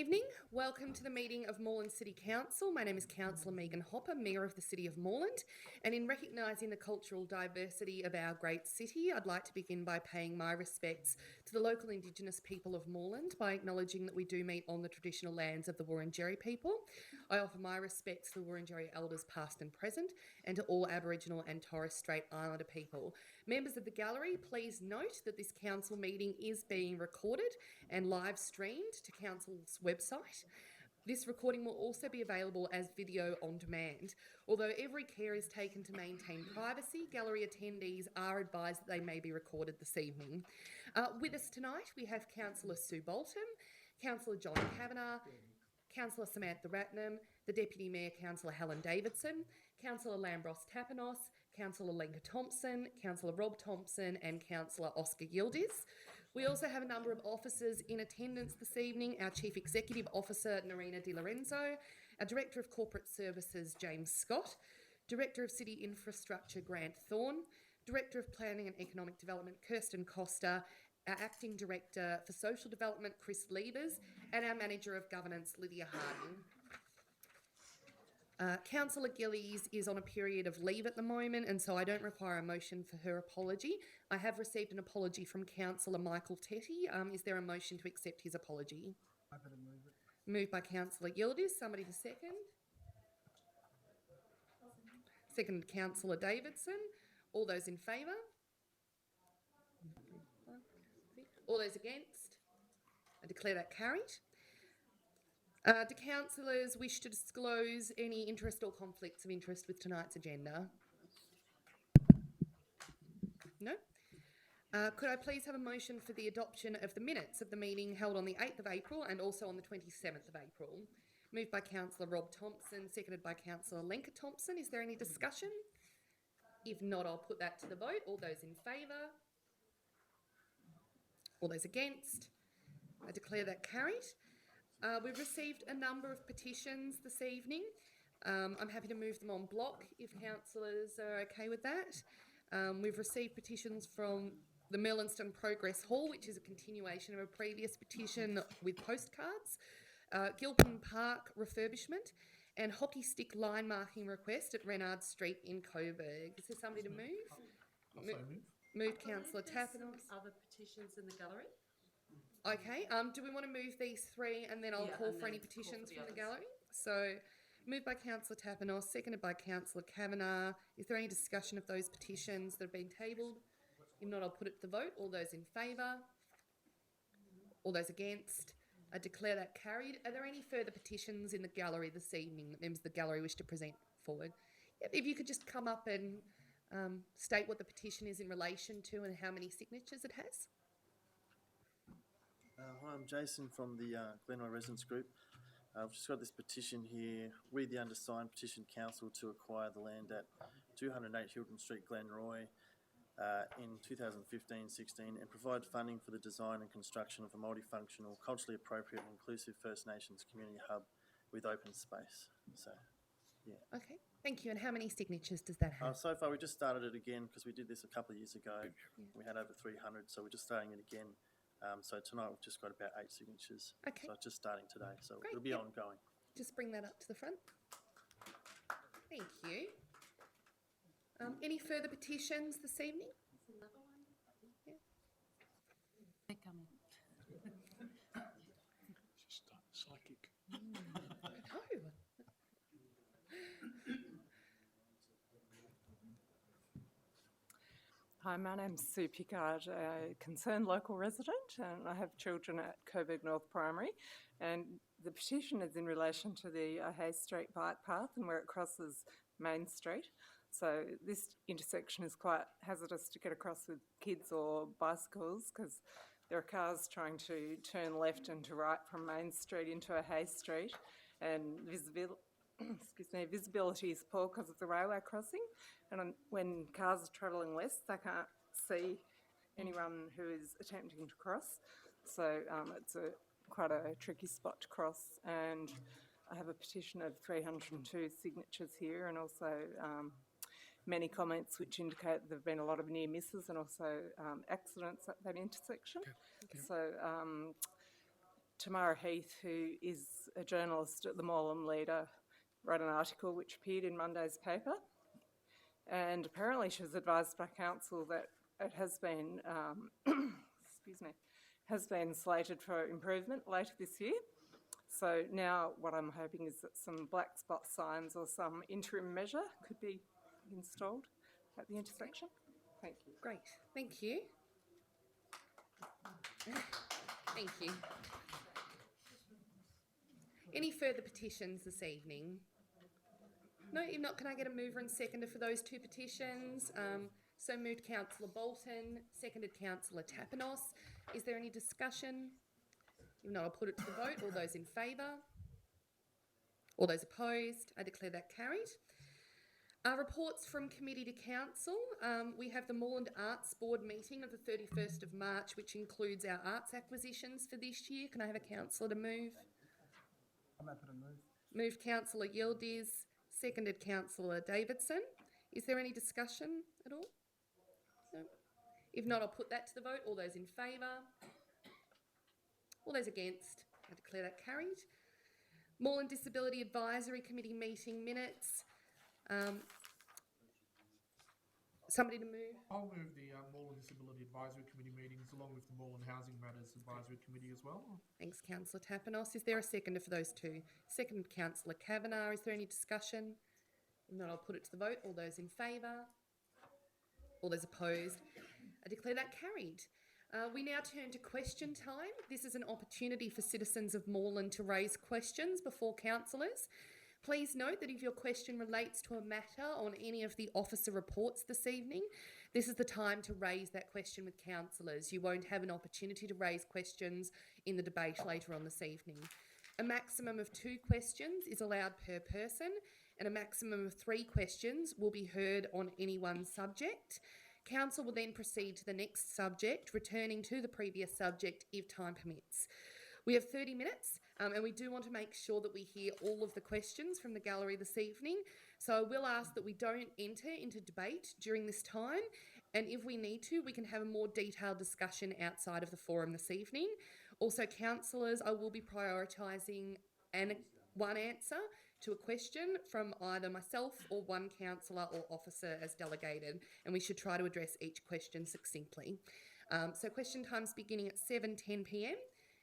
Evening. Welcome to the meeting of Moreland City Council. My name is Councillor Megan Hopper, Mayor of the City of Moreland, and in recognising the cultural diversity of our great city, I'd like to begin by paying my respects to the local Indigenous people of Moreland by acknowledging that we do meet on the traditional lands of the Wurundjeri people. I offer my respects to the Wurundjeri elders past and present, and to all Aboriginal and Torres Strait Islander people. Members of the gallery, please note that this council meeting is being recorded and live streamed to council's website. This recording will also be available as video on demand. Although every care is taken to maintain privacy, gallery attendees are advised that they may be recorded this evening. With us tonight, we have Councillor Sue Bolton, Councillor John Kavanagh, Councillor Samantha Ratnam, the Deputy Mayor Councillor Helen Davidson, Councillor Lambros Tapanos, Councillor Lenka Thompson, Councillor Rob Thompson and Councillor Oscar Yildiz. We also have a number of officers in attendance this evening: our Chief Executive Officer, Narina Di Lorenzo, our Director of Corporate Services, James Scott, Director of City Infrastructure, Grant Thorne, Director of Planning and Economic Development, Kirsten Costa, our Acting Director for Social Development, Chris Liebers, and our Manager of Governance, Lydia Harding. Councillor Gillies is on a period of leave at the moment, and so I don't require a motion for her apology. I have received an apology from Councillor Michael Tetty. Is there a motion to accept his apology? Happy to move it. Moved by Councillor Gildiz. Somebody to second? Seconded Councillor Davidson. All those in favour? All those against? I declare that carried. Do councillors wish to disclose any interest or conflicts of interest with tonight's agenda? No? Could I please have a motion for the adoption of the minutes of the meeting held on the 8th of April and also on the 27th of April? Moved by Councillor Rob Thompson, seconded by Councillor Lenka Thompson. Is there any discussion? If not, I'll put that to the vote. All those in favour? All those against? I declare that carried. We've received a number of petitions this evening. I'm happy to move them en bloc if councillors are okay with that. We've received petitions from the Merlinston Progress Hall, which is a continuation of a previous petition with postcards, Gilpin Park refurbishment, and hockey stick line marking request at Renard Street in Coburg. Is there somebody to move? I'll say move. Moved Councillor Tapanos. Other petitions in the gallery? Okay, do we want to move these three and then I'll call for any petitions from the gallery? So, moved by Councillor Tapanos, seconded by Councillor Kavanagh. Is there any discussion of those petitions that have been tabled? If not, I'll put it to the vote. All those in favour? All those against? I declare that carried. Are there any further petitions in the gallery this evening that members of the gallery wish to present forward? If you could just come up and state what the petition is in relation to and how many signatures it has. Hi, I'm Jason from the Glenroy Residents Group. I've just got this petition here. We, the undersigned, petitioned council to acquire the land at 208 Hilton Street, Glenroy in 2015-16 and provide funding for the design and construction of a multifunctional, culturally appropriate and inclusive First Nations community hub with open space. So, yeah. Okay, thank you. And how many signatures does that have? So far, we just started it again because we did this a couple of years ago. Yeah. We had over 300, so we're just starting it again. So tonight we've just got about 8 signatures. Okay. So it's just starting today, so Great. It'll be ongoing. Just bring that up to the front. Thank you. Any further petitions this evening? There's another one. Yeah. They're coming. Just psychic. Oh. Hi, my name's Sue Pickard, a concerned local resident, and I have children at Coburg North Primary. And the petition is in relation to the Hay Street bike path and where it crosses Main Street. So this intersection is quite hazardous to get across with kids or bicycles because there are cars trying to turn left and to right from Main Street into a Hay Street, and visibility is poor because of the railway crossing, and when cars are travelling west they can't see anyone who is attempting to cross, so it's quite a tricky spot to cross. And I have a petition of 302 signatures here, and also many comments which indicate there have been a lot of near misses and also accidents at that intersection. Okay. So Tamara Heath, who is a journalist at the Moreland Leader, wrote an article which appeared in Monday's paper, and apparently she was advised by council that it has been, excuse me, has been slated for improvement later this year. So now what I'm hoping is that some black spot signs or some interim measure could be installed at the intersection. Thank you. Great, thank you. Thank you. Any further petitions this evening? No, if not, can I get a mover and seconder for those two petitions? So moved Councillor Bolton, seconded Councillor Tapanos. Is there any discussion? If not, I'll put it to the vote. All those in favour? All those opposed? I declare that carried. Reports from committee to council. We have the Moreland Arts Board meeting of the 31st of March, which includes our arts acquisitions for this year. Can I have a councillor to move? I'm happy to move. Moved Councillor Yildiz, seconded Councillor Davidson. Is there any discussion at all? No. If not, I'll put that to the vote. All those in favour? All those against? I declare that carried. Moreland Disability Advisory Committee meeting minutes. Somebody to move? I'll move the Moreland Disability Advisory Committee meetings along with the Moreland Housing Matters Advisory Committee as well. Thanks, Councillor Tapanos. Is there a seconder for those two? Second, Councillor Kavanagh. Is there any discussion? If not, I'll put it to the vote. All those in favour? All those opposed? I declare that carried. We now turn to question time. This is an opportunity for citizens of Moreland to raise questions before councillors. Please note that if your question relates to a matter on any of the officer reports this evening, this is the time to raise that question with councillors. You won't have an opportunity to raise questions in the debate later on this evening. A maximum of 2 questions is allowed per person, and a maximum of 3 questions will be heard on any one subject. Council will then proceed to the next subject, returning to the previous subject if time permits. We have 30 minutes and we do want to make sure that we hear all of the questions from the gallery this evening. So I will ask that we don't enter into debate during this time, and if we need to, we can have a more detailed discussion outside of the forum this evening. Also, councillors, I will be prioritising one answer to a question from either myself or one councillor or officer as delegated, and we should try to address each question succinctly. So question time's beginning at 7:10 p.m.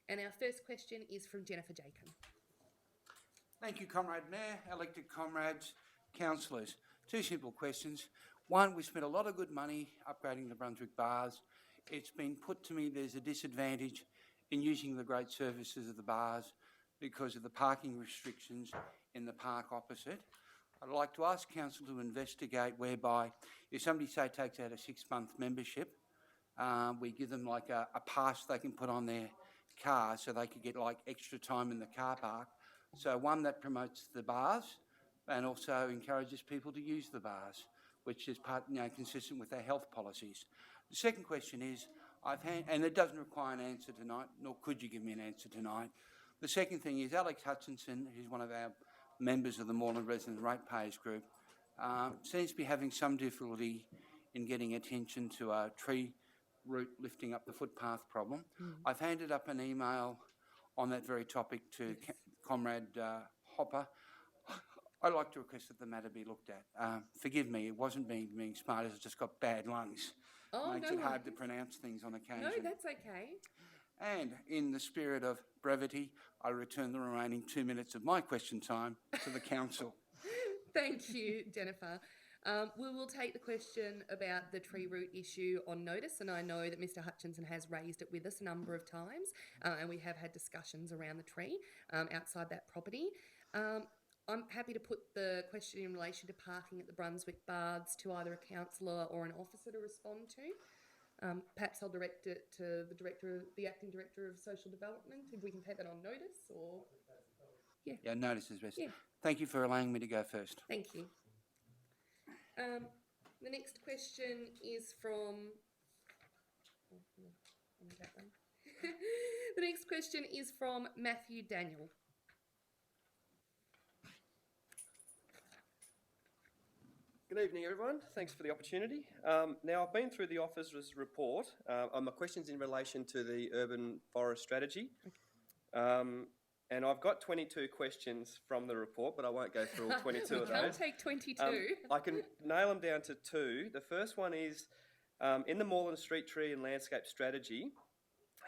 and our first question is from Jennifer Jacob. Thank you, Comrade Mayor, elected comrades, councillors. 2 simple questions. One, we spent a lot of good money upgrading the Brunswick bars. It's been put to me there's a disadvantage in using the great services of the bars because of the parking restrictions in the park opposite. I'd like to ask council to investigate whereby if somebody, say, takes out a 6-month membership, we give them like a pass they can put on their car so they could get like extra time in the car park. So one that promotes the bars and also encourages people to use the bars, which is consistent with our health policies. The second question is, and it doesn't require an answer tonight, nor could you give me an answer tonight. The second thing is Alex Hutchinson, who's one of our members of the Moreland Resident Ratepayers Group, seems to be having some difficulty in getting attention to a tree root lifting up the footpath problem. I've handed up an email on that very topic to Comrade Hopper. I'd like to request that the matter be looked at. Forgive me, it wasn't being smart, I've just got bad lungs. Makes it hard to pronounce things on occasion. No, that's okay. And in the spirit of brevity, I return the remaining 2 minutes of my question time to the council. Thank you, Jennifer. We will take the question about the tree root issue on notice, and I know that Mr Hutchinson has raised it with us a number of times, and we have had discussions around the tree outside that property. I'm happy to put the question in relation to parking at the Brunswick Baths to either a councillor or an officer to respond to. Perhaps I'll direct it to the Acting Director of Social Development, if we can take that on notice, or... Yeah, notice is best. Yeah. Thank you for allowing me to go first. Thank you. The next question is from... The next question is from Matthew Daniel. Good evening, everyone. Thanks for the opportunity. Now, I've been through the officer's report. My question's in relation to the urban forest strategy. And I've got 22 questions from the report, but I won't go through all 22 We of can't those. take 22. I can nail them down to two. The first one is, in the Moreland Street Tree and Landscape Strategy,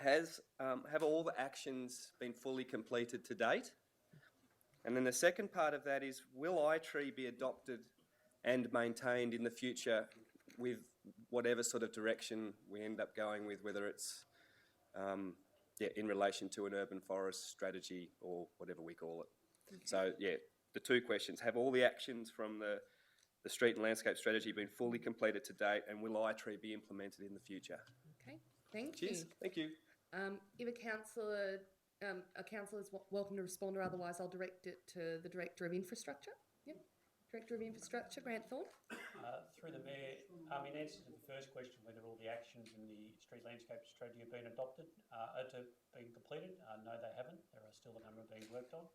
have all the actions been fully completed to date? And then the second part of that is, will iTree be adopted and maintained in the future with whatever sort of direction we end up going with, whether it's in relation to an urban forest strategy or whatever we call it. Okay. So the two questions: have all the actions from the street and landscape strategy been fully completed to date, and will iTree be implemented in the future? Okay, thank Cheers. you. Thank you. If a councillor is welcome to respond, or otherwise I'll direct it to the Director of Infrastructure. Yep, Director of Infrastructure, Grant Thorne. Through the Mayor, in answer to the first question, whether all the actions in the street landscape strategy have been adopted, been completed, no they haven't. There are still a number being worked on.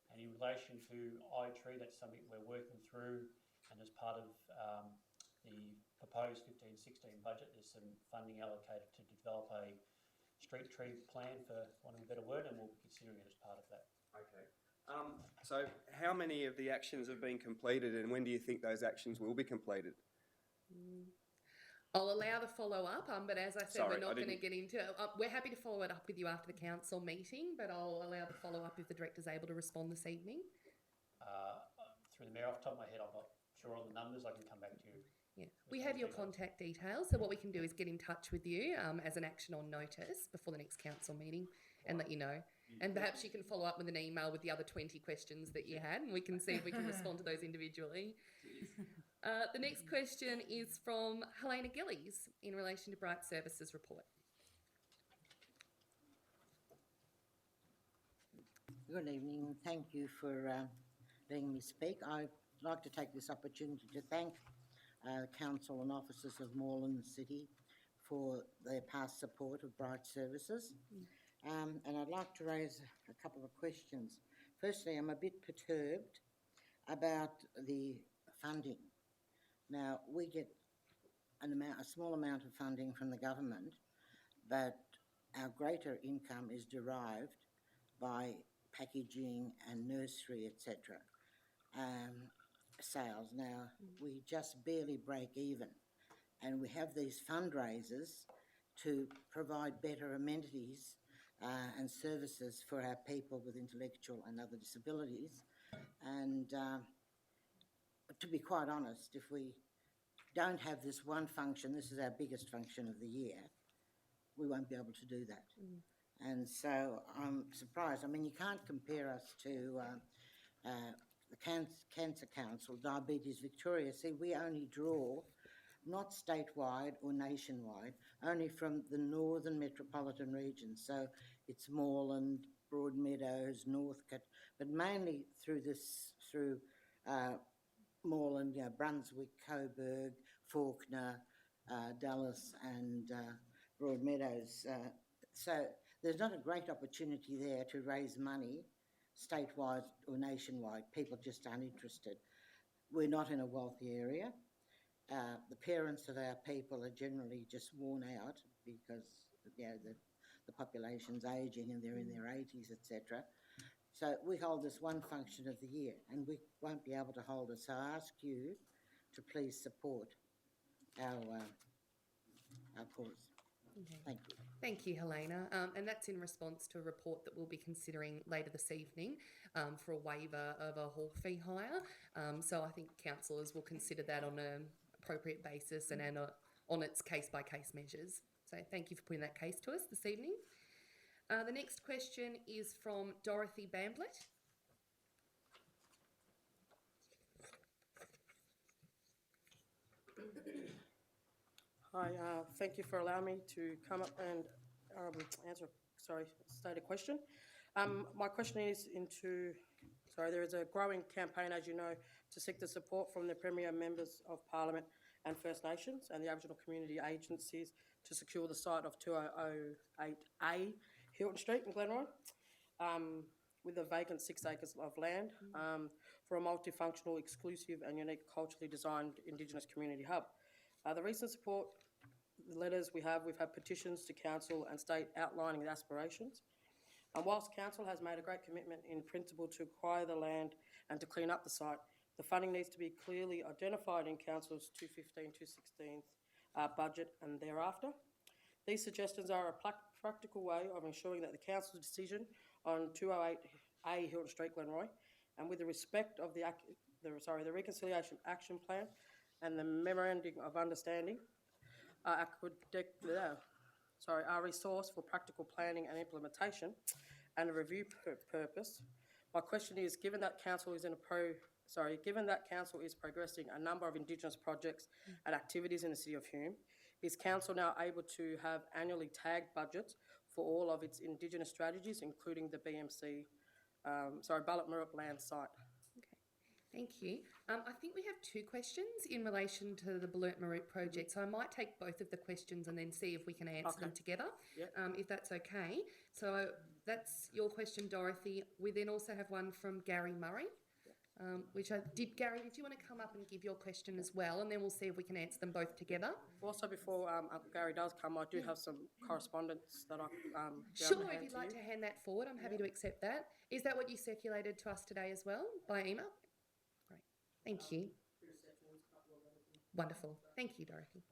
And in relation to iTree, that's something we're working through, and as part of the proposed 15-16 budget, there's some funding allocated to develop a street tree plan, for want of a better word, and we'll be considering it as part of that. Okay. So how many of the actions have been completed, and when do you think those actions will be completed? I'll allow the follow-up, but as I said, Sorry, we're not I going to didn't- get into... we're happy to follow it up with you after the council meeting, but I'll allow the follow-up if the Director's able to respond this evening. Through the Mayor, off the top of my head, I'm not sure on the numbers. I can come back to you. Yeah, we have your contact details, so what we can do is get in touch with you as an action on notice before the next council meeting and let you know. And perhaps you can follow up with an email with the other 20 questions that you had, and we can see if we can respond to those individually. The next question is from Helena Gillies in relation to Bright Services report. Good evening. Thank you for letting me speak. I'd like to take this opportunity to thank Council and officers of Moreland City for their past support of Bright Services. And I'd like to raise a couple of questions. Firstly, I'm a bit perturbed about the funding. Now, we get a small amount of funding from the government, but our greater income is derived by packaging and nursery, etc. Sales. Now, we just barely break even, and we have these fundraisers to provide better amenities and services for our people with intellectual and other disabilities. And to be quite honest, if we don't have this one function, this is our biggest function of the year, we won't be able to do that. And so I'm surprised. I mean, you can't compare us to the Cancer Council, Diabetes Victoria. See, we only draw, not statewide or nationwide, only from the northern metropolitan region. So it's Moreland, Broadmeadows, Northcote, but mainly through Moreland, Brunswick, Coburg, Fawkner, Dallas and Broadmeadows. So there's not a great opportunity there to raise money statewide or nationwide. People just aren't interested. We're not in a wealthy area. The parents of our people are generally just worn out because the population's ageing and they're in their 80s, etc. So we hold this one function of the year, and we won't be able to hold it. So I ask you to please support our cause. Okay. Thank you. Thank you, Helena. And that's in response to a report that we'll be considering later this evening for a waiver of a hall fee hire. So I think councillors will consider that on an appropriate basis and on its case-by-case measures. So thank you for putting that case to us this evening. The next question is from Dorothy Bamblett. Hi, thank you for allowing me to come up and state a question. My question is there is a growing campaign, as you know, to seek the support from the Premier, Members of Parliament and First Nations and the Aboriginal community agencies to secure the site of 2008A Hilton Street in Glenroy, with a vacant 6 acres of land for a multifunctional, exclusive and unique culturally designed Indigenous community hub. The recent support letters we've had petitions to council and state outlining the aspirations. And whilst council has made a great commitment in principle to acquire the land and to clean up the site, the funding needs to be clearly identified in council's 215-216 budget and thereafter. These suggestions are a practical way of ensuring that the council's decision on 208A Hilton Street, Glenroy, and with the respect of the Reconciliation Action Plan and the Memorandum of Understanding, are resourced for practical planning and implementation and a review purpose. My question is, given that council is progressing a number of Indigenous projects and activities in the City of Hume, is council now able to have annually tagged budgets for all of its Indigenous strategies, including the Ballot Murup land site? Thank you. I think we have two questions in relation to the Merri-bek project, so I might take both of the questions and then see if we can answer them together, if that's okay. So that's your question, Dorothy. We then also have one from Gary Murray, Gary, did you want to come up and give your question as well, and then we'll see if we can answer them both together? Also, before Uncle Gary does come, I do have some correspondence that I Sure, if you'd like to hand that forward, I'm happy to accept that. Is that what you circulated to us today as well, by email? Great, thank you. Wonderful, thank you, Dorothy.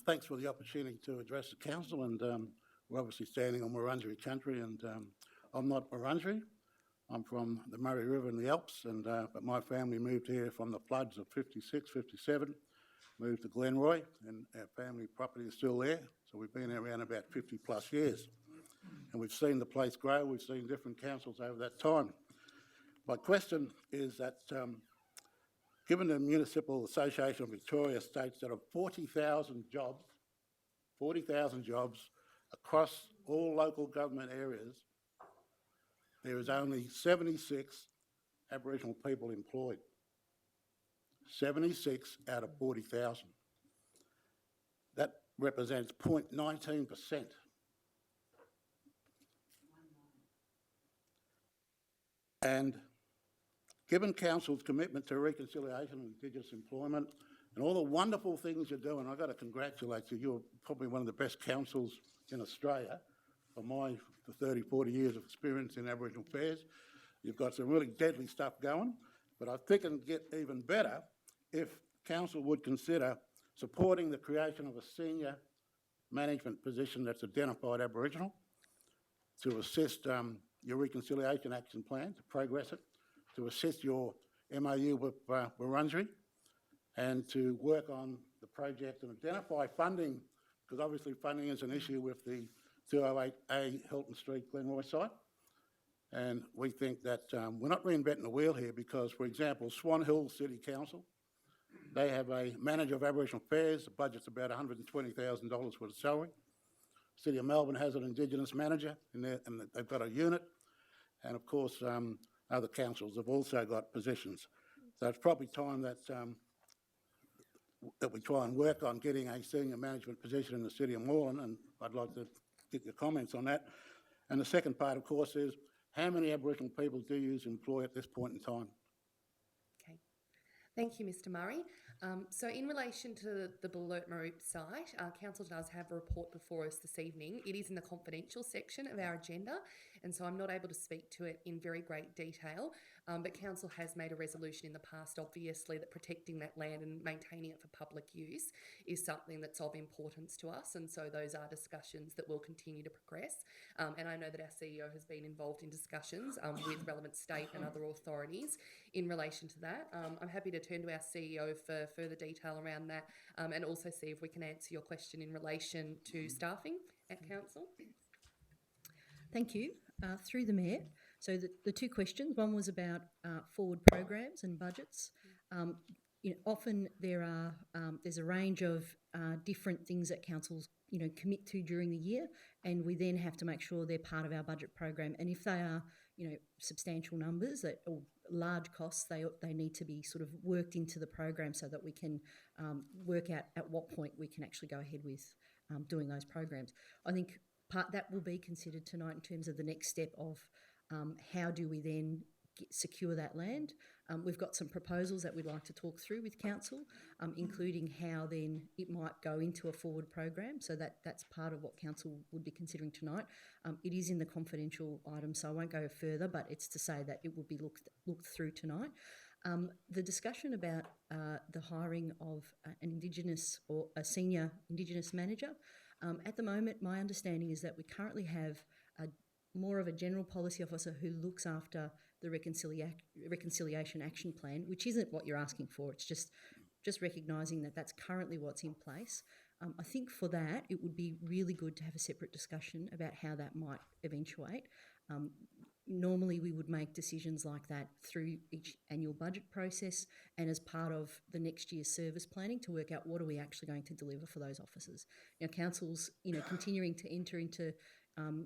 Thanks for the opportunity to address the council, and we're obviously standing on Wurundjeri country, and I'm not Wurundjeri. I'm from the Murray River and the Alps, and but my family moved here from the floods of 56, 57, moved to Glenroy, and our family property is still there, so we've been here around about 50 plus years. And we've seen the place grow, we've seen different councils over that time. My question is that given the Municipal Association of Victoria states that of 40,000 jobs across all local government areas, there is only 76 Aboriginal people employed. 76 out of 40,000. That represents 0.19%. And given Council's commitment to reconciliation and Indigenous employment and all the wonderful things you're doing, I've got to congratulate you. You're probably one of the best councils in Australia for my 30, 40 years of experience in Aboriginal affairs. You've got some really deadly stuff going, but I think it can get even better if Council would consider supporting the creation of a senior management position that's identified Aboriginal to assist your Reconciliation Action Plan, to progress it, to assist your MOU with Wurundjeri, and to work on the project and identify funding, because obviously funding is an issue with the 208A Hilton Street Glenroy site. And we think that we're not reinventing the wheel here because, for example, Swan Hill City Council, they have a manager of Aboriginal affairs. The budget's about $120,000 for the salary. City of Melbourne has an Indigenous manager in there, and they've got a unit. And of course, other councils have also got positions. So it's probably time that that we try and work on getting a senior management position in the City of Moreland, and I'd like to get your comments on that. And the second part, of course, is how many Aboriginal people do you employ at this point in time? Okay, thank you, Mr. Murray. So in relation to the Merri-bek site, Council does have a report before us this evening. It is in the confidential section of our agenda, and so I'm not able to speak to it in very great detail, but Council has made a resolution in the past, obviously, that protecting that land and maintaining it for public use is something that's of importance to us, and so those are discussions that will continue to progress. And I know that our CEO has been involved in discussions with relevant state and other authorities in relation to that. I'm happy to turn to our CEO for further detail around that, and also see if we can answer your question in relation to staffing at Council. Thank you. Through the Mayor. So the two questions, one was about forward programs and budgets. Often there's a range of different things that councils commit to during the year, and we then have to make sure they're part of our budget program. And if they are substantial numbers or large costs, they need to be sort of worked into the program so that we can work out at what point we can actually go ahead with doing those programs. I think that will be considered tonight in terms of the next step of how do we then secure that land. We've got some proposals that we'd like to talk through with council, including how then it might go into a forward program. So that's part of what council would be considering tonight. It is in the confidential item, so I won't go further, but it's to say that it will be looked through tonight. The discussion about the hiring of an Indigenous or a senior Indigenous manager, at the moment, my understanding is that we currently have more of a general policy officer who looks after the reconciliation action plan, which isn't what you're asking for. It's just recognising that that's currently what's in place. I think for that, it would be really good to have a separate discussion about how that might eventuate. Normally, we would make decisions like that through each annual budget process and as part of the next year's service planning to work out what are we actually going to deliver for those officers. Now, council's continuing to enter into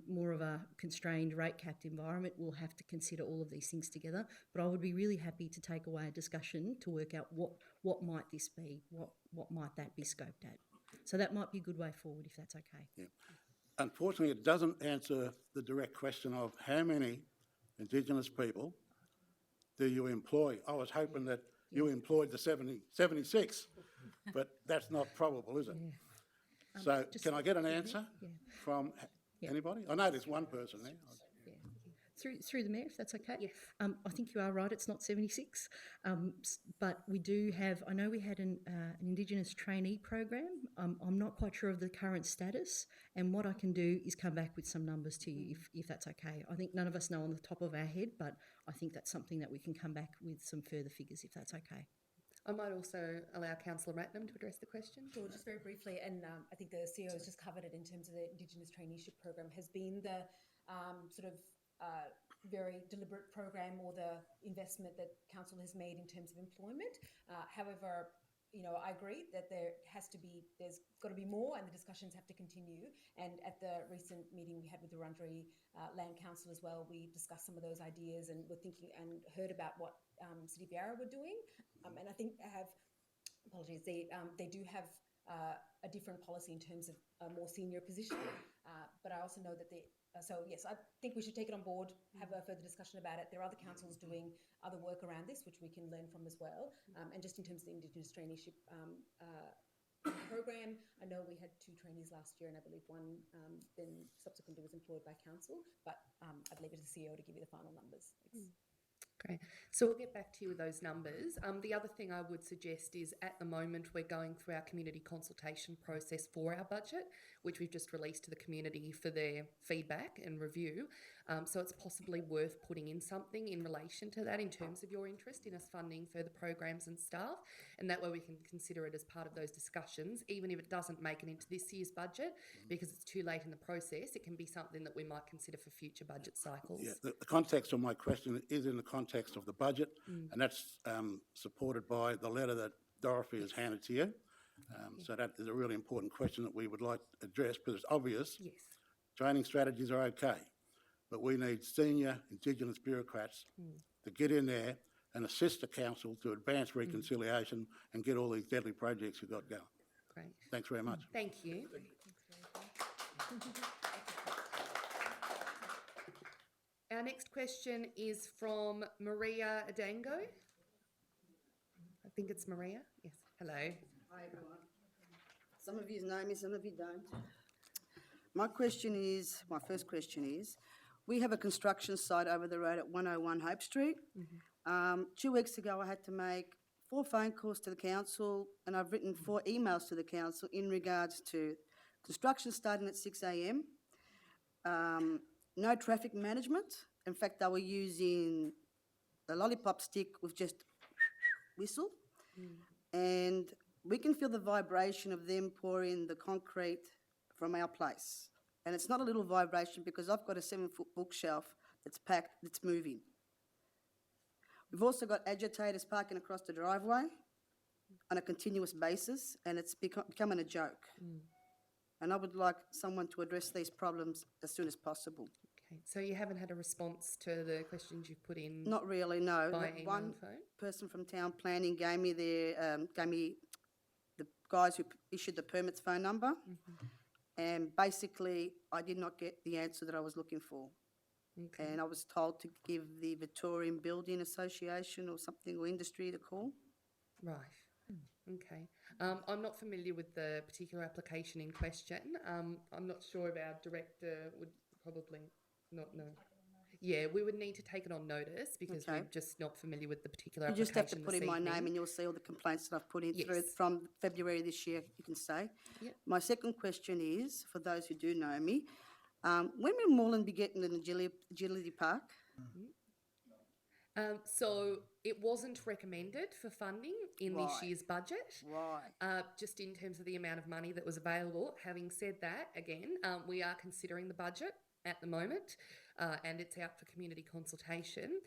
more of a constrained rate-capped environment. We'll have to consider all of these things together. But I would be really happy to take away a discussion to work out what might this be, what might that be scoped at. So that might be a good way forward if that's okay. Yeah. Unfortunately, it doesn't answer the direct question of how many Indigenous people do you employ. I was hoping that you employed the 76, but that's not probable, is it? Yeah. So can I get an answer from Yeah. anybody? I know there's one person there. Yeah. Through the Mayor, if that's okay. Yes. I think you are right, it's not 76. But we do have, I know we had an Indigenous trainee program. I'm not quite sure of the current status, and what I can do is come back with some numbers to you if that's okay. I think none of us know on the top of our head, but I think that's something that we can come back with some further figures if that's okay. I might also allow Councillor Ratnam to address the question. Sure, just very briefly, and I think the CEO has just covered it in terms of the Indigenous traineeship program, has been the very deliberate program or the investment that council has made in terms of employment. However, I agree that there's got to be more, and the discussions have to continue. And at the recent meeting we had with the Wurundjeri Land Council as well, we discussed some of those ideas and were thinking and heard about what City of Yarra were doing. And I think they do have a different policy in terms of a more senior position. But I also know that so yes, I think we should take it on board, have a further discussion about it. There are other councils doing other work around this, which we can learn from as well. And just in terms of the Indigenous traineeship program, I know we had 2 trainees last year, and I believe one then subsequently was employed by council. But I'd leave it to the CEO to give you the final numbers. Thanks. Great. So we'll get back to you with those numbers. The other thing I would suggest is at the moment we're going through our community consultation process for our budget, which we've just released to the community for their feedback and review. So it's possibly worth putting in something in relation to that in terms of your interest in us funding further programs and staff. And that way we can consider it as part of those discussions, even if it doesn't make it into this year's budget, because it's too late in the process. It can be something that we might consider for future budget cycles. Yeah, the context of my question is in the context of the budget, and that's supported by the letter that Dorothy has handed to you. So that is a really important question that we would like to address, because it's obvious Yes. training strategies are okay, but we need senior Indigenous bureaucrats to get in there and assist the council to advance reconciliation and get all these deadly projects we've got going. Great. Thanks very much. Thank you. Our next question is from Maria Adango. I think it's Maria. Yes. Hello. Hi, everyone. Some of you know me, some of you don't. My first question is, we have a construction site over the road at 101 Hope Street. 2 weeks ago, I had to make 4 phone calls to the council, and I've written 4 emails to the council in regards to construction starting at 6 a.m, no traffic management. In fact, they were using the lollipop stick with just whistle. And we can feel the vibration of them pouring the concrete from our place. And it's not a little vibration, because I've got a 7-foot bookshelf that's packed, that's moving. We've also got agitators parking across the driveway on a continuous basis, and it's becoming a joke. And I would like someone to address these problems as soon as possible. Okay. So you haven't had a response to the questions you've put in? Not really, no. By email One and phone? person from town planning gave me the guys who issued the permits phone number, and basically I did not get the answer that I was looking for. Okay. And I was told to give the Victorian Building Association or something, or industry, a call. Right. Okay. I'm not familiar with the particular application in question. I'm not sure if our director would probably not know. Yeah, we would need to take it on notice because Okay. we're just not familiar with the particular You application just have to put in my name evening. and you'll see all the complaints that I've put in through Yes. from February this year, you can say. Yep. My second question is, for those who do know me, when will Moreland be getting an agility park? So it wasn't recommended for funding in this Right. year's budget. Right. Just in terms of the amount of money that was available. Having said that, again, we are considering the budget at the moment, and it's out for community consultation.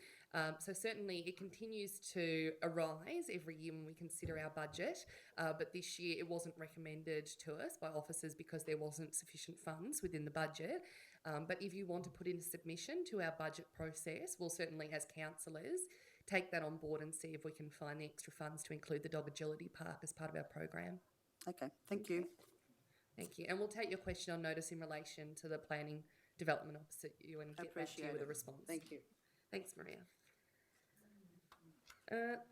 So certainly it continues to arise every year when we consider our budget, but this year it wasn't recommended to us by officers because there wasn't sufficient funds within the budget. But if you want to put in a submission to our budget process, we'll certainly, as councillors, take that on board and see if we can find the extra funds to include the dog agility park as part of our program. Okay, thank you. Thank you. And we'll take your question on notice in relation to the planning development opposite you and get back to you Appreciate with a it. response. Thank you. Thanks, Maria.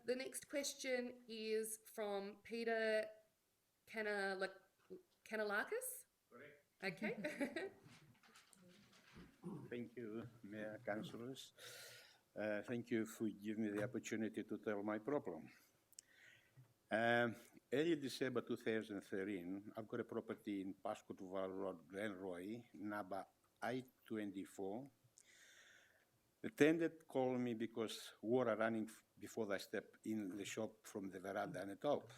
The next question is from Peter Kanalakis. Correct. Okay. Thank you, Mayor, councillors. Thank you for giving me the opportunity to tell my problem. Early December 2013, I've got a property in Pascoe Road, Glenroy, number I-24. The tenant called me because water running before I step in the shop from the veranda and the top.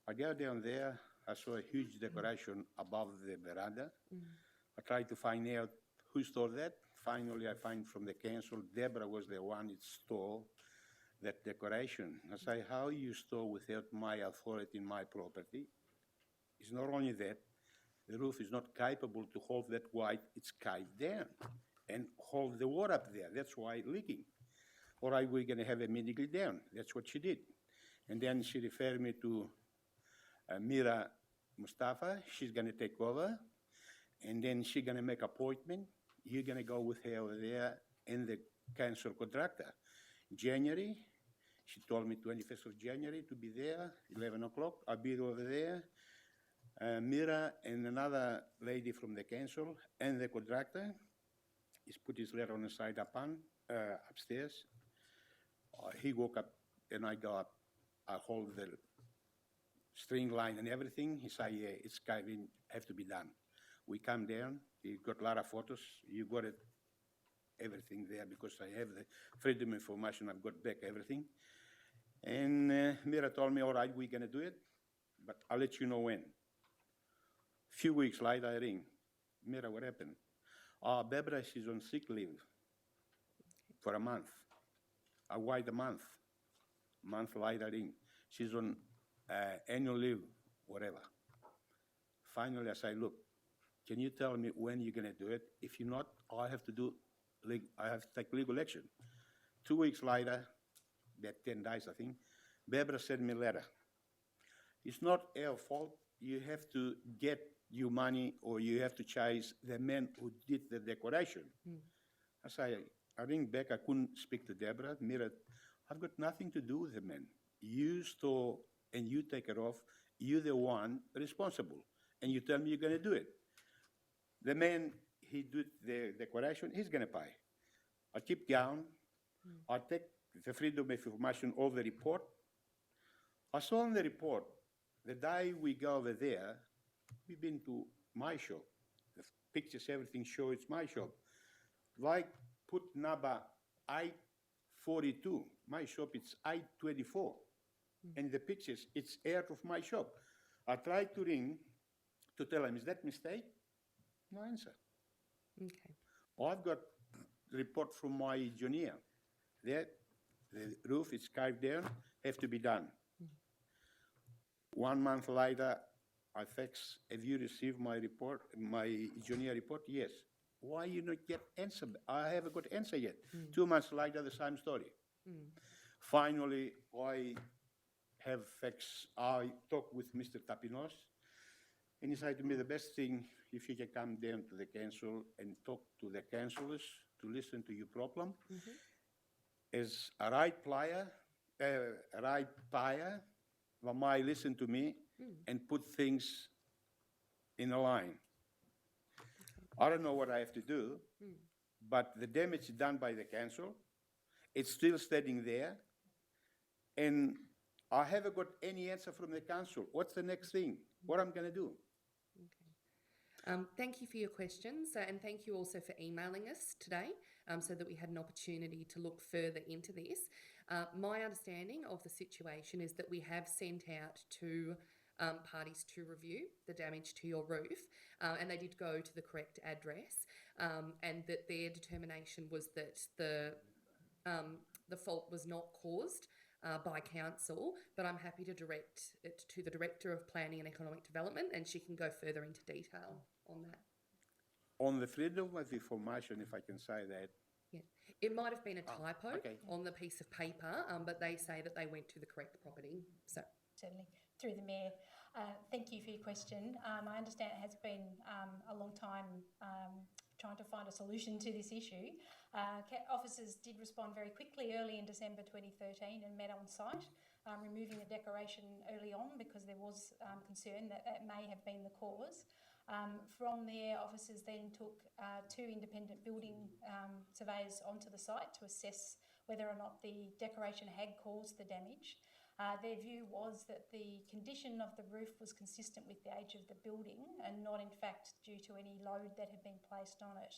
I go down there, I saw a huge decoration above the veranda. I tried to find out who stole that. Finally, I find from the council, Deborah was the one that stole that decoration. I say, how you store without my authority in my property? It's not only that, the roof is not capable to hold that weight, it's caved down and hold the water up there. That's why it's leaking. Or are we going to have it immediately down? That's what she did. And then she referred me to Mira Mustafa. She's going to take over. And then she's going to make appointment. You're going to go with her over there and the council contractor. January, she told me 21st of January to be there, 11 o'clock. I'll be over there. Mira and another lady from the council and the contractor is put his letter on the side upstairs. He woke up and I go up. I hold the string line and everything. He said, yeah, it's caving, have to be done. We come down, he got a lot of photos, you got it, everything there because I have the freedom of information, I've got back everything. And Mira told me, all right, we're gonna do it, but I'll let you know when. Few weeks later, I ring, Mira, what happened? Barbara, she's on sick leave for a month. I wait a month later, I ring. She's on annual leave, whatever. Finally, I say, look, can you tell me when you're going to do it? If you're not, I have to take legal action. 2 weeks later, that 10 days, I think, Barbara sent me a letter. It's not our fault. You have to get your money or you have to chase the men who did the decoration. I say, I ring back, I couldn't speak to Deborah. Mira, I've got nothing to do with the men. You store and you take it off. You're the one responsible. And you tell me you're going to do it. The man, he did the decoration, he's going to pay. I keep going. I take the freedom of information of the report. I saw in the report, the day we go over there, we've been to my shop. The pictures, everything show it's my shop. Like put number I-42. My shop, it's I-24. And the pictures, it's out of my shop. I tried to ring to tell him, is that mistake? No answer. Okay. I've got the report from my engineer that the roof is carved down, have to be done. 1 month later, I fax, have you received my report, my engineer report? Yes. Why you not get answer? I haven't got answer yet. 2 months later, the same story. Finally, I have fax, I talked with Mr. Tapinos, and he said to me, the best thing, if you can come down to the council and talk to the councillors to listen to your problem. Mm-hmm. As a right player, they might listen to me and put things in a line. I don't know what I have to do, but the damage done by the council, it's still standing there, and I haven't got any answer from the council. What's the next thing? What I'm going to do? Thank you for your questions, and thank you also for emailing us today so that we had an opportunity to look further into this. My understanding of the situation is that we have sent out to parties to review the damage to your roof, and they did go to the correct address, and that their determination was that the fault was not caused by council, but I'm happy to direct it to the Director of Planning and Economic Development, and she can go further into detail on that. On the freedom of information, if I can say that. Yeah, it might have been a typo okay. on the piece of paper, but they say that they went to the correct property. So certainly, through the Mayor, thank you for your question. I understand it has been a long time trying to find a solution to this issue. Officers did respond very quickly early in December 2013 and met on site, removing the decoration early on because there was concern that that may have been the cause. From there, officers then took two independent building surveyors onto the site to assess whether or not the decoration had caused the damage. Their view was that the condition of the roof was consistent with the age of the building and not in fact due to any load that had been placed on it.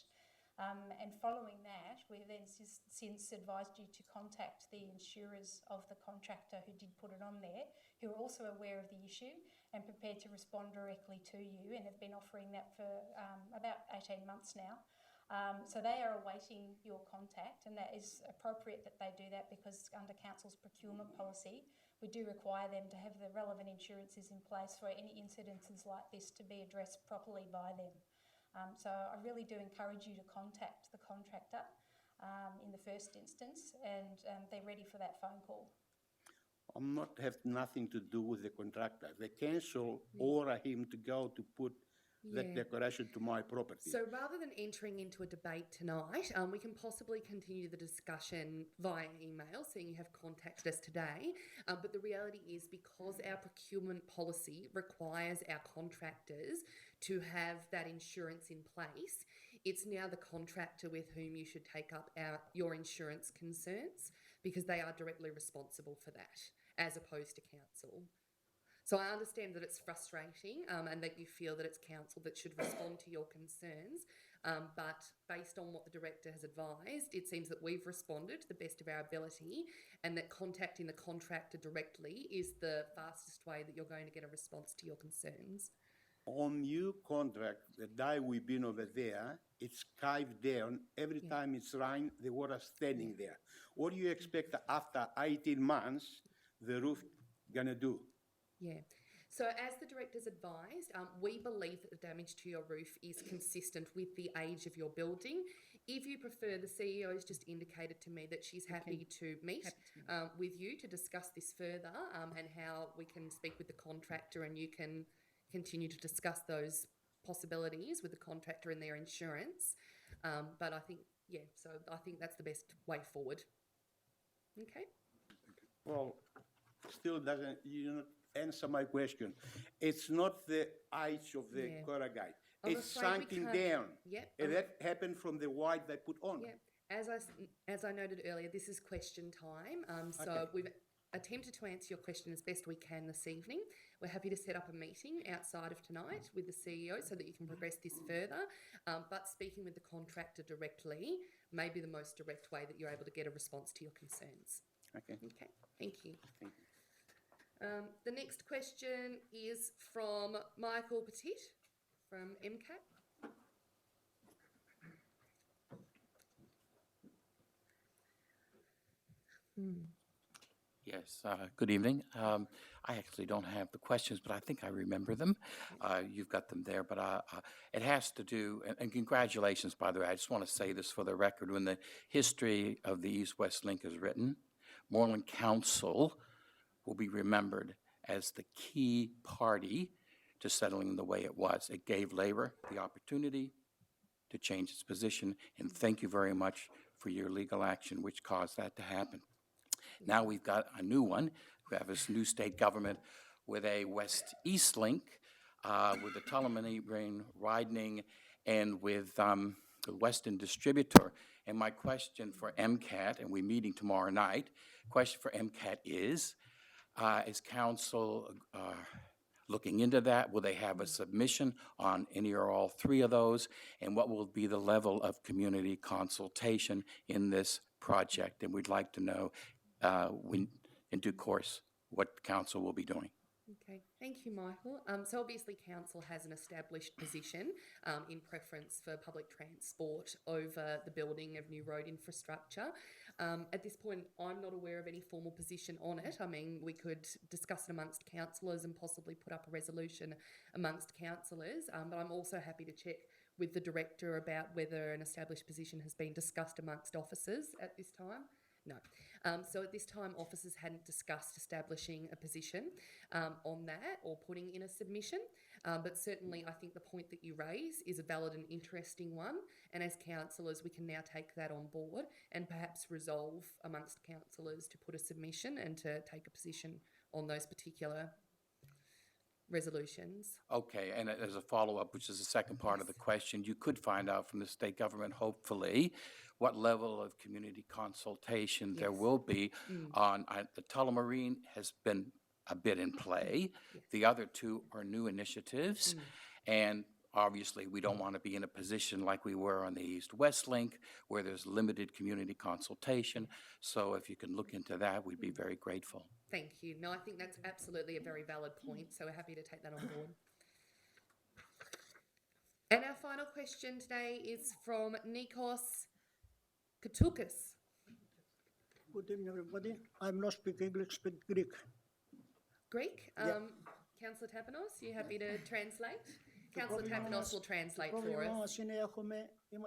And following that, we then since advised you to contact the insurers of the contractor who did put it on there, who are also aware of the issue and prepared to respond directly to you and have been offering that for about 18 months now. So they are awaiting your contact, and that is appropriate that they do that because under Council's procurement policy, we do require them to have the relevant insurances in place for any incidences like this to be addressed properly by them. So I really do encourage you to contact the contractor in the first instance, and they're ready for that phone call. I'm not have nothing to do with the contractor. The council order him to go to put that decoration to my property. So rather than entering into a debate tonight, we can possibly continue the discussion via email, seeing you have contacted us today. But the reality is, because our procurement policy requires our contractors to have that insurance in place, it's now the contractor with whom you should take up your insurance concerns, because they are directly responsible for that, as opposed to council. So I understand that it's frustrating and that you feel that it's council that should respond to your concerns, but based on what the Director has advised, it seems that we've responded to the best of our ability, and that contacting the contractor directly is the fastest way that you're going to get a response to your concerns. On your contract, the day we've been over there, it's caved down. Every time it's rain, the water standing there. What do you expect after 18 months the roof gonna do? Yeah. So as the Director's advised, we believe that the damage to your roof is consistent with the age of your building. If you prefer, the CEO has just indicated to me that she's happy to meet with you to discuss this further and how we can speak with the contractor, and you can continue to discuss those possibilities with the contractor and their insurance. But I think, so I think that's the best way forward. Okay. Well, still doesn't, answer my question. It's not the age of the corrugate. It's sinking down. And that happened from the white they put on. Yeah. As I noted earlier, this is question time. So we've attempted to answer your question as best we can this evening. We're happy to set up a meeting outside of tonight with the CEO so that you can progress this further. But speaking with the contractor directly may be the most direct way that you're able to get a response to your concerns. Okay. Okay. Thank you. Thank you. The next question is from Michael Petit from MCAT. Yes, good evening. I actually don't have the questions, but I think I remember them. You've got them there, but it has to do, and congratulations, by the way. I just want to say this for the record. When the history of the East-West Link is written, Moreland Council will be remembered as the key party to settling the way it was. It gave Labour the opportunity to change its position, and thank you very much for your legal action which caused that to happen. Now we've got a new one. We have this new state government with a west-east link, with the Tullamarine widening, and with the Western Distributor. And my question for MCAT, and we're meeting tomorrow night, question for MCAT is council looking into that? Will they have a submission on any or all three of those? And what will be the level of community consultation in this project? And we'd like to know in due course what council will be doing. Okay, thank you, Michael. So obviously council has an established position in preference for public transport over the building of new road infrastructure. At this point, I'm not aware of any formal position on it. I mean, we could discuss it amongst councillors and possibly put up a resolution amongst councillors, but I'm also happy to check with the director about whether an established position has been discussed amongst officers at this time. No. So at this time, officers hadn't discussed establishing a position on that or putting in a submission. But certainly, I think the point that you raise is a valid and interesting one. And as councillors, we can now take that on board and perhaps resolve amongst councillors to put a submission and to take a position on those particular resolutions. Okay, and as a follow-up, which is the second part of the question, you could find out from the state government, hopefully, what level of community consultation there will be on the Tullamarine has been a bit in play. The other two are new initiatives, and obviously we don't want to be in a position like we were on the East-West Link where there's limited community consultation. So if you can look into that, we'd be very grateful. Thank you. No, I think that's absolutely a very valid point, so we're happy to take that on board. And our final question today is from Nikos Katoukas. Good evening, everybody. I'm not speaking English, speak Greek. Greek? Councillor Tapanos, you happy to translate? Councillor Tapanos will translate Το for πρόβλημά us. μας είναι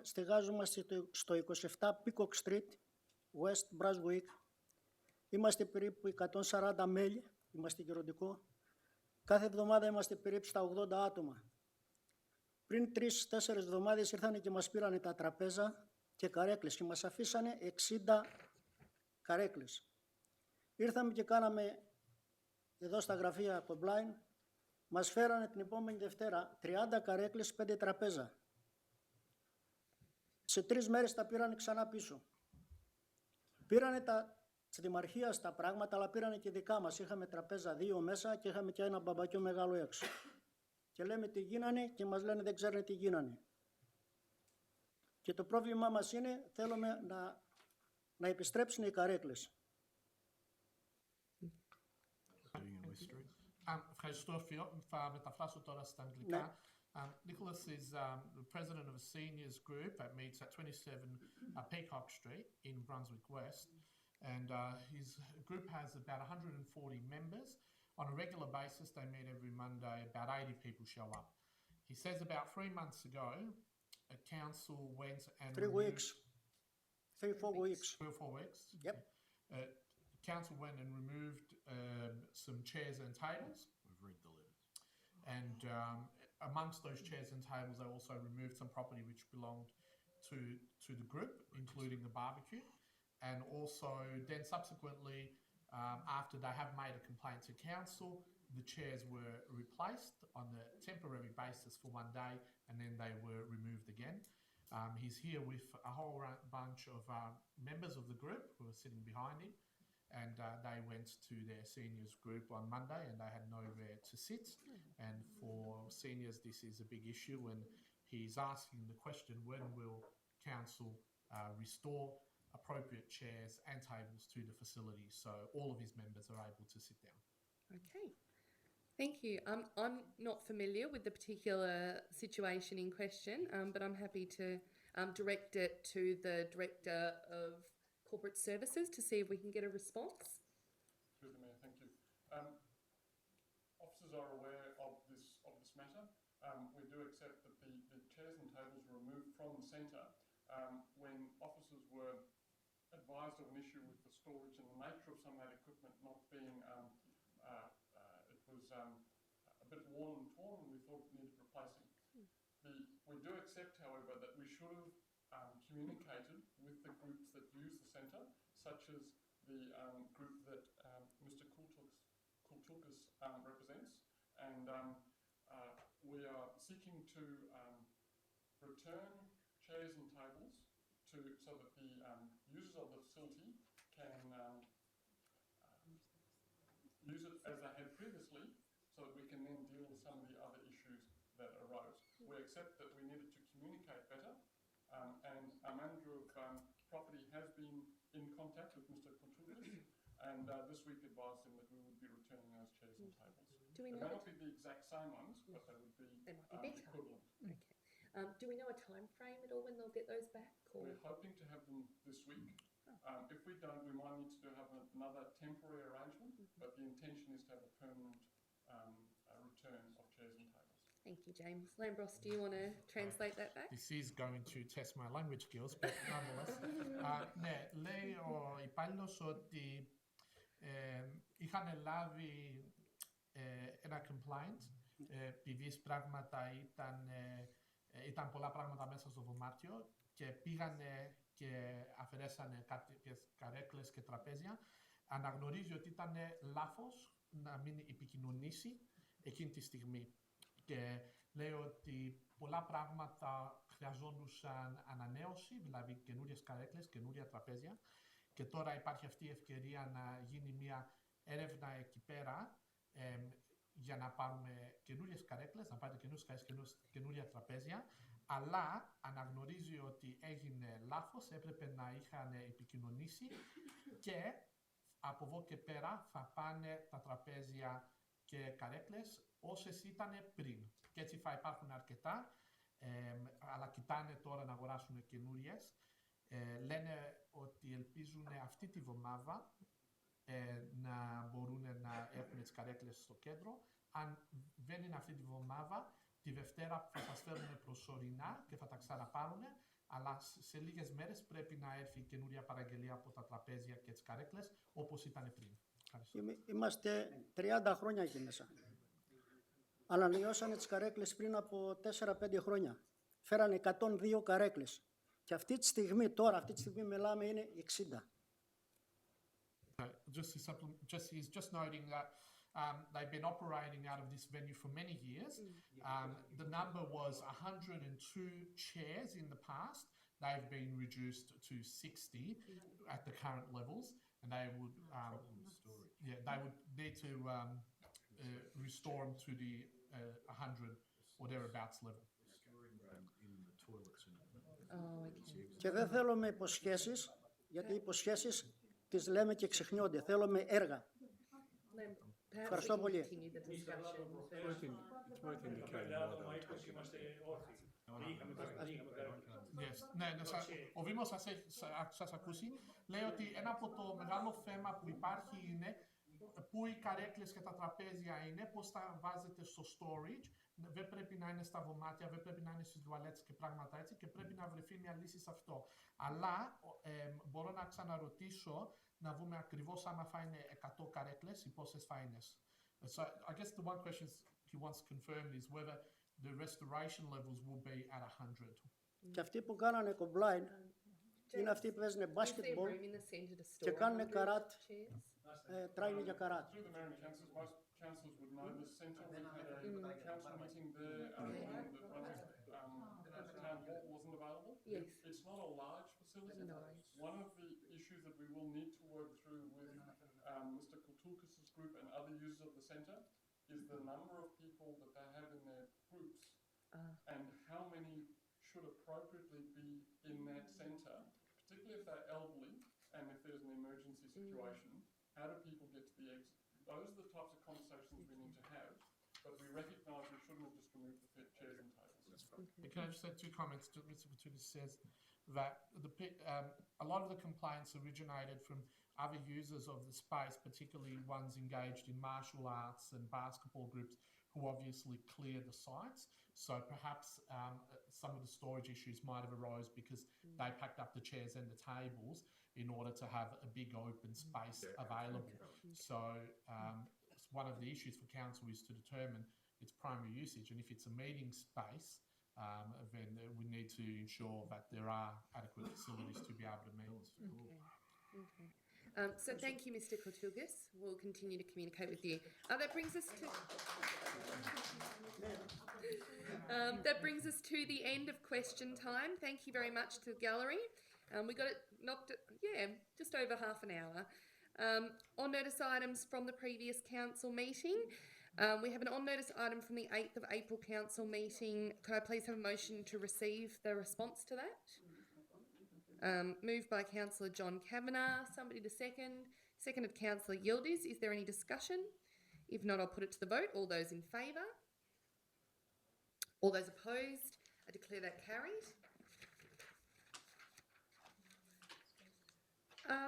στεγάζομαστε στο 27 Peacock Street, West Brunswick. Είμαστε περίπου 140 μέλη, είμαστε γεροντικό. Κάθε εβδομάδα είμαστε περίπου στα 80 άτομα. Πριν 3-4 εβδομάδες ήρθανε και μας πήρανε τα τραπέζα και καρέκλες και μας αφήσανε 60 καρέκλες. Ήρθαμε και κάναμε εδώ στα γραφεία Κομπλάιν, μας φέρανε την επόμενη Δευτέρα 30 καρέκλες, 5 τραπέζα. Σε 3 μέρες τα πήρανε ξανά πίσω. Πήρανε τη δημαρχία στα πράγματα, αλλά πήρανε και δικά μας. Είχαμε τραπέζα 2 μέσα και είχαμε και ένα μπαμπακιό μεγάλο έξω. Και λέμε τι γίνανε και μας λένε δεν ξέρουν τι γίνανε. Και το πρόβλημά μας είναι, θέλουμε να επιστρέψουν οι καρέκλες. Ευχαριστώ, θα μεταφράσω τώρα στα αγγλικά. Nicholas is the president of a seniors group that meets at 27 Peacock Street in Brunswick West. And his group has about 140 members. On a regular basis, they meet every Monday. About 80 people show up. He says about 3 months ago, a council went and 3 weeks. 3-4 weeks. 3 or 4 weeks? Yep. Council went and removed some chairs and tables. We've read the letters. And amongst those chairs and tables, they also removed some property which belonged to the group, including the barbecue. And also, then subsequently, after they have made a complaint to council, the chairs were replaced on a temporary basis for 1 day, and then they were removed again. He's here with a whole bunch of members of the group who are sitting behind him, and they went to their seniors group on Monday and they had nowhere to sit. And for seniors, this is a big issue, and he's asking the question, when will council restore appropriate chairs and tables to the facility so all of his members are able to sit down? Okay. Thank you. I'm not familiar with the particular situation in question, but I'm happy to direct it to the Director of Corporate Services to see if we can get a response. Through the Mayor, thank you. Officers are aware of this matter. We do accept that the chairs and tables were removed from the centre when officers were advised of an issue with the storage and the nature of some of that equipment not being, it was a bit worn and torn, and we thought it needed replacing. We do accept, however, that we should have communicated with the groups that use the centre, such as the group that Mr. Kultukas represents, and we are seeking to return chairs and tables so that the users of the facility can use it as they had previously, so that we can then deal with some of the other issues that arose. We accept that we needed to communicate better, and our manager of property has been in contact with Mr. Kultukas, and this week advised him that we would be returning those chairs and tables. Do we They know may not be the exact same ones, but they would be, They might be better. equivalent. Okay. Do we know a time frame at all when they'll get those back? Or? We're hoping to have them this week. If we don't, we might need to have another temporary arrangement, but the intention is to have a permanent return of chairs and tables. Thank you, James. Lambros, do you want to translate that back? This is going to test my language skills, but nonetheless. Ναι, λέει ο υπάλληλος ότι είχαν λάβει ένα complaint επειδή πράγματα ήταν πολλά πράγματα μέσα στο δωμάτιο και πήγανε και αφαιρέσανε κάποιες καρέκλες και τραπέζια. Αναγνωρίζει ότι ήταν λάθος να μην επικοινωνήσει εκείνη τη στιγμή. Και λέει ότι πολλά πράγματα χρειαζόντουσαν ανανέωση, δηλαδή καινούριες καρέκλες, καινούρια τραπέζια. Και τώρα υπάρχει αυτή η ευκαιρία να γίνει μια έρευνα εκεί πέρα για να πάρουμε καινούριες καρέκλες, να πάρετε καινούριες καρέκλες, καινούρια τραπέζια. Αλλά αναγνωρίζει ότι έγινε λάθος, έπρεπε να είχαν επικοινωνήσει και από εδώ και πέρα θα πάνε τα τραπέζια και καρέκλες όσες ήταν πριν. Και έτσι θα υπάρχουν αρκετά, αλλά κοιτάνε τώρα να αγοράσουν καινούριες. Λένε ότι ελπίζουν αυτή τη βδομάδα να μπορούν να έχουν τις καρέκλες στο κέντρο. Αν δεν είναι αυτή τη βδομάδα, τη Δευτέρα θα σας φέρουν προσωρινά και θα τα ξαναπάρουν, αλλά σε λίγες μέρες πρέπει να έρθει η καινούρια παραγγελία από τα τραπέζια και τις καρέκλες, όπως ήταν πριν. Είμαστε 30 χρόνια εκεί μέσα. Ανανεώσανε τις καρέκλες πριν από 4-5 χρόνια. Φέρανε 102 καρέκλες. Και αυτή τη στιγμή, αυτή τη στιγμή μιλάμε, είναι 60. He's just noting that they've been operating out of this venue for many years. The number was 102 chairs in the past. They've been reduced to 60 at the current levels, and they would they would need to restore them to the 100 or thereabouts level. Και δεν θέλουμε υποσχέσεις, γιατί οι υποσχέσεις τις λέμε και ξεχνιόνται. Θέλουμε έργα. Ευχαριστώ πολύ. Ο Δήμος σας ακούσει. Λέει ότι ένα από το μεγάλο θέμα που υπάρχει είναι πού οι καρέκλες και τα τραπέζια είναι, πώς τα βάζετε στο storage. Δεν πρέπει να είναι στα δωμάτια, δεν πρέπει να είναι στις τουαλέτες και πράγματα έτσι και πρέπει να βρεθεί μια λύση σε αυτό. Αλλά μπορώ να ξαναρωτήσω να δούμε ακριβώς άμα θα είναι 100 καρέκλες ή πόσες θα είναι. So I guess the one question he wants confirmed is whether the restoration levels will be at 100. Και αυτοί που κάνανε complaint είναι αυτοί που παίζουν basketball και κάνουν καράτ, training για καράτ. Councillors would know this centre. We had a council meeting there when the town hall wasn't available. Yes. It's not a large facility. No. One of the issues that we will need to work through with Mr. Kultukas' group and other users of the centre is the number of people that they have in their groups and how many should appropriately be in that centre, particularly if they're elderly and if there's an emergency situation. How do people get to the exit? Those are the types of conversations we need to have, but we recognise we shouldn't have just removed the chairs and tables. Can I just add 2 comments? Mr. Batutis says that a lot of the complaints originated from other users of the space, particularly ones engaged in martial arts and basketball groups who obviously clear the sites. So perhaps some of the storage issues might have arose because they packed up the chairs and the tables in order to have a big open space available. So one of the issues for council is to determine its primary usage, and if it's a meeting space, then we need to ensure that there are adequate facilities to be able to meet. Okay. So thank you, Mr. Koutougas. We'll continue to communicate with you. That brings us to the end of question time. Thank you very much to the gallery. We got it knocked at, just over half an hour. On notice items from the previous council meeting. We have an on notice item from the 8th of April council meeting. Could I please have a motion to receive the response to that? Moved by Councillor John Kavanagh. Somebody to second. Seconded Councillor Yildiz. Is there any discussion? If not, I'll put it to the vote. All those in favour? All those opposed? I declare that carried.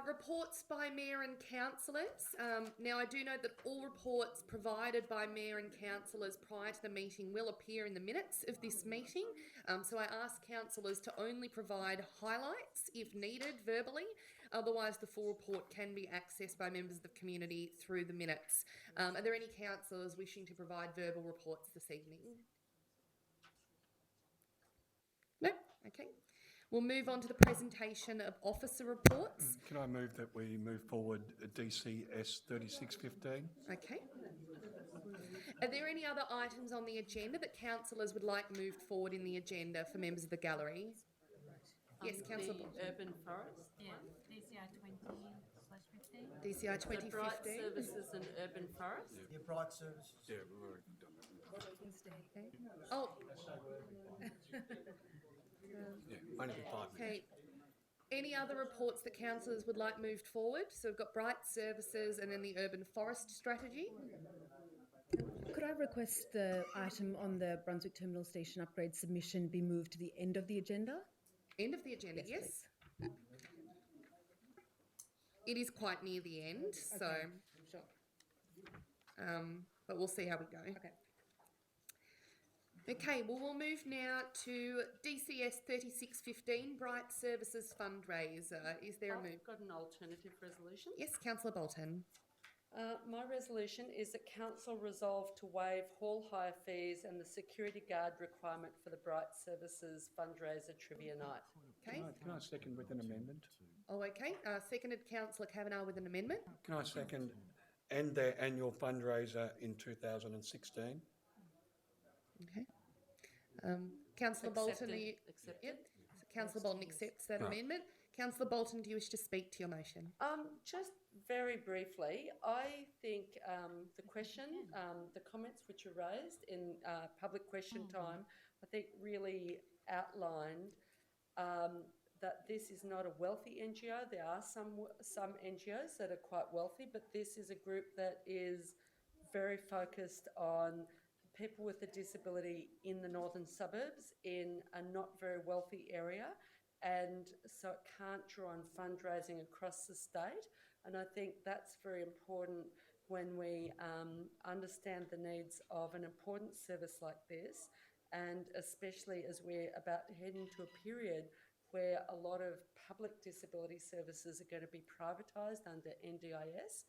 Reports by Mayor and Councillors. Now, I do know that all reports provided by Mayor and Councillors prior to the meeting will appear in the minutes of this meeting. So I ask Councillors to only provide highlights if needed verbally. Otherwise, the full report can be accessed by members of the community through the minutes. Are there any councillors wishing to provide verbal reports this evening? No? Okay. We'll move on to the presentation of officer reports. Can I move that we move forward DCS 3615? Okay. Are there any other items on the agenda that councillors would like moved forward in the agenda for members of the gallery? Yes, Councillor Bolton. Urban Forest. Yeah, DCI 20/15. DCI 2015. The Bright Services and Urban Forest. Yeah. Bright Services. Yeah, we've already done that. Okay. Oh. Yeah, only for 5 minutes. Okay. Any other reports that councillors would like moved forward? So we've got Bright Services and then the Urban Forest Strategy. Could I request the item on the Brunswick Terminal Station upgrade submission be moved to the end of the agenda? End of the agenda, yes. It is quite near the end, so. Sure. But we'll see how we go. Okay. Okay, well, we'll move now to DCS 3615, Bright Services Fundraiser. Is there a move? I've got an alternative resolution. Yes, Councillor Bolton. My resolution is that council resolve to waive hall hire fees and the security guard requirement for the Bright Services fundraiser trivia night. Okay. Can I second with an amendment? Oh, okay. Seconded Councillor Kavanagh with an amendment. Can I second and their annual fundraiser in 2016? Okay. Councillor Bolton, Accepted. are you? Accepted. Yep. So Councillor Bolton accepts that Right. amendment. Councillor Bolton, do you wish to speak to your motion? Just very briefly, I think the question, the comments which are raised in public question time, I think really outlined that this is not a wealthy NGO. There are some NGOs that are quite wealthy, but this is a group that is very focused on people with a disability in the northern suburbs in a not very wealthy area, and so it can't draw on fundraising across the state. And I think that's very important when we understand the needs of an important service like this, and especially as we're about to head into a period where a lot of public disability services are going to be privatised under NDIS.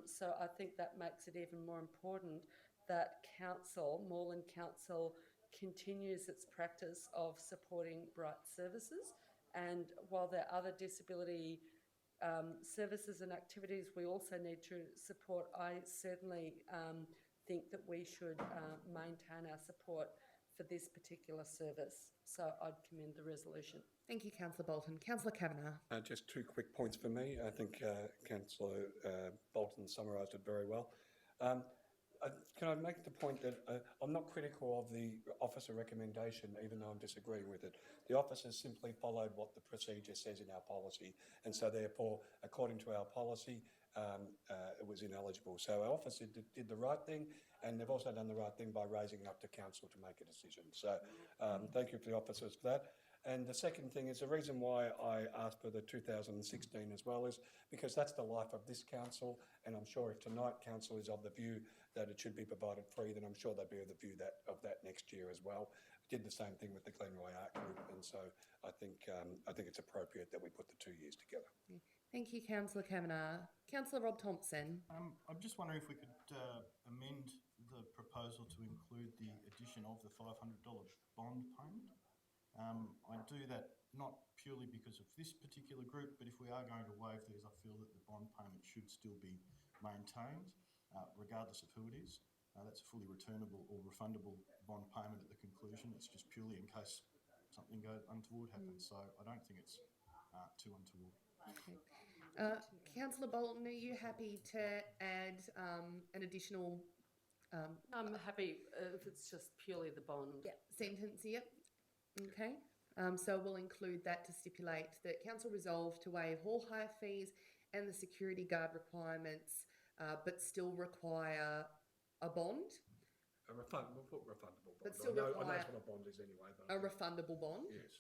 So I think that makes it even more important that council, Moreland Council, continues its practice of supporting Bright Services. And while there are other disability services and activities we also need to support, I certainly think that we should maintain our support for this particular service. So I'd commend the resolution. Thank you, Councillor Bolton. Councillor Kavanagh. Just 2 quick points for me. I think Councillor Bolton summarised it very well. Can I make the point that I'm not critical of the officer recommendation, even though I'm disagreeing with it. The officers simply followed what the procedure says in our policy, and so therefore, according to our policy, it was ineligible. So our officer did the right thing, and they've also done the right thing by raising it up to council to make a decision. So thank you for the officers for that. And the second thing is the reason why I asked for the 2016 as well is because that's the life of this council, and I'm sure if tonight council is of the view that it should be provided free, then I'm sure they'll be of the view of that next year as well. Did the same thing with the Glenroy Art Group, and so I think it's appropriate that we put the 2 years together. Thank you, Councillor Kavanagh. Councillor Rob Thompson. I'm just wondering if we could amend the proposal to include the addition of the $500 bond payment. I do that not purely because of this particular group, but if we are going to waive these, I feel that the bond payment should still be maintained, regardless of who it is. That's a fully returnable or refundable bond payment at the conclusion. It's just purely in case something untoward happens. So I don't think it's too untoward. Okay. Councillor Bolton, are you happy to add an additional I'm happy if it's just purely the bond. sentence? Yep. Okay. So we'll include that to stipulate that council resolved to waive hall hire fees and the security guard requirements, but still require a bond. We'll put refundable bond. But still I know require that's what a bond is anyway. But a refundable bond yes.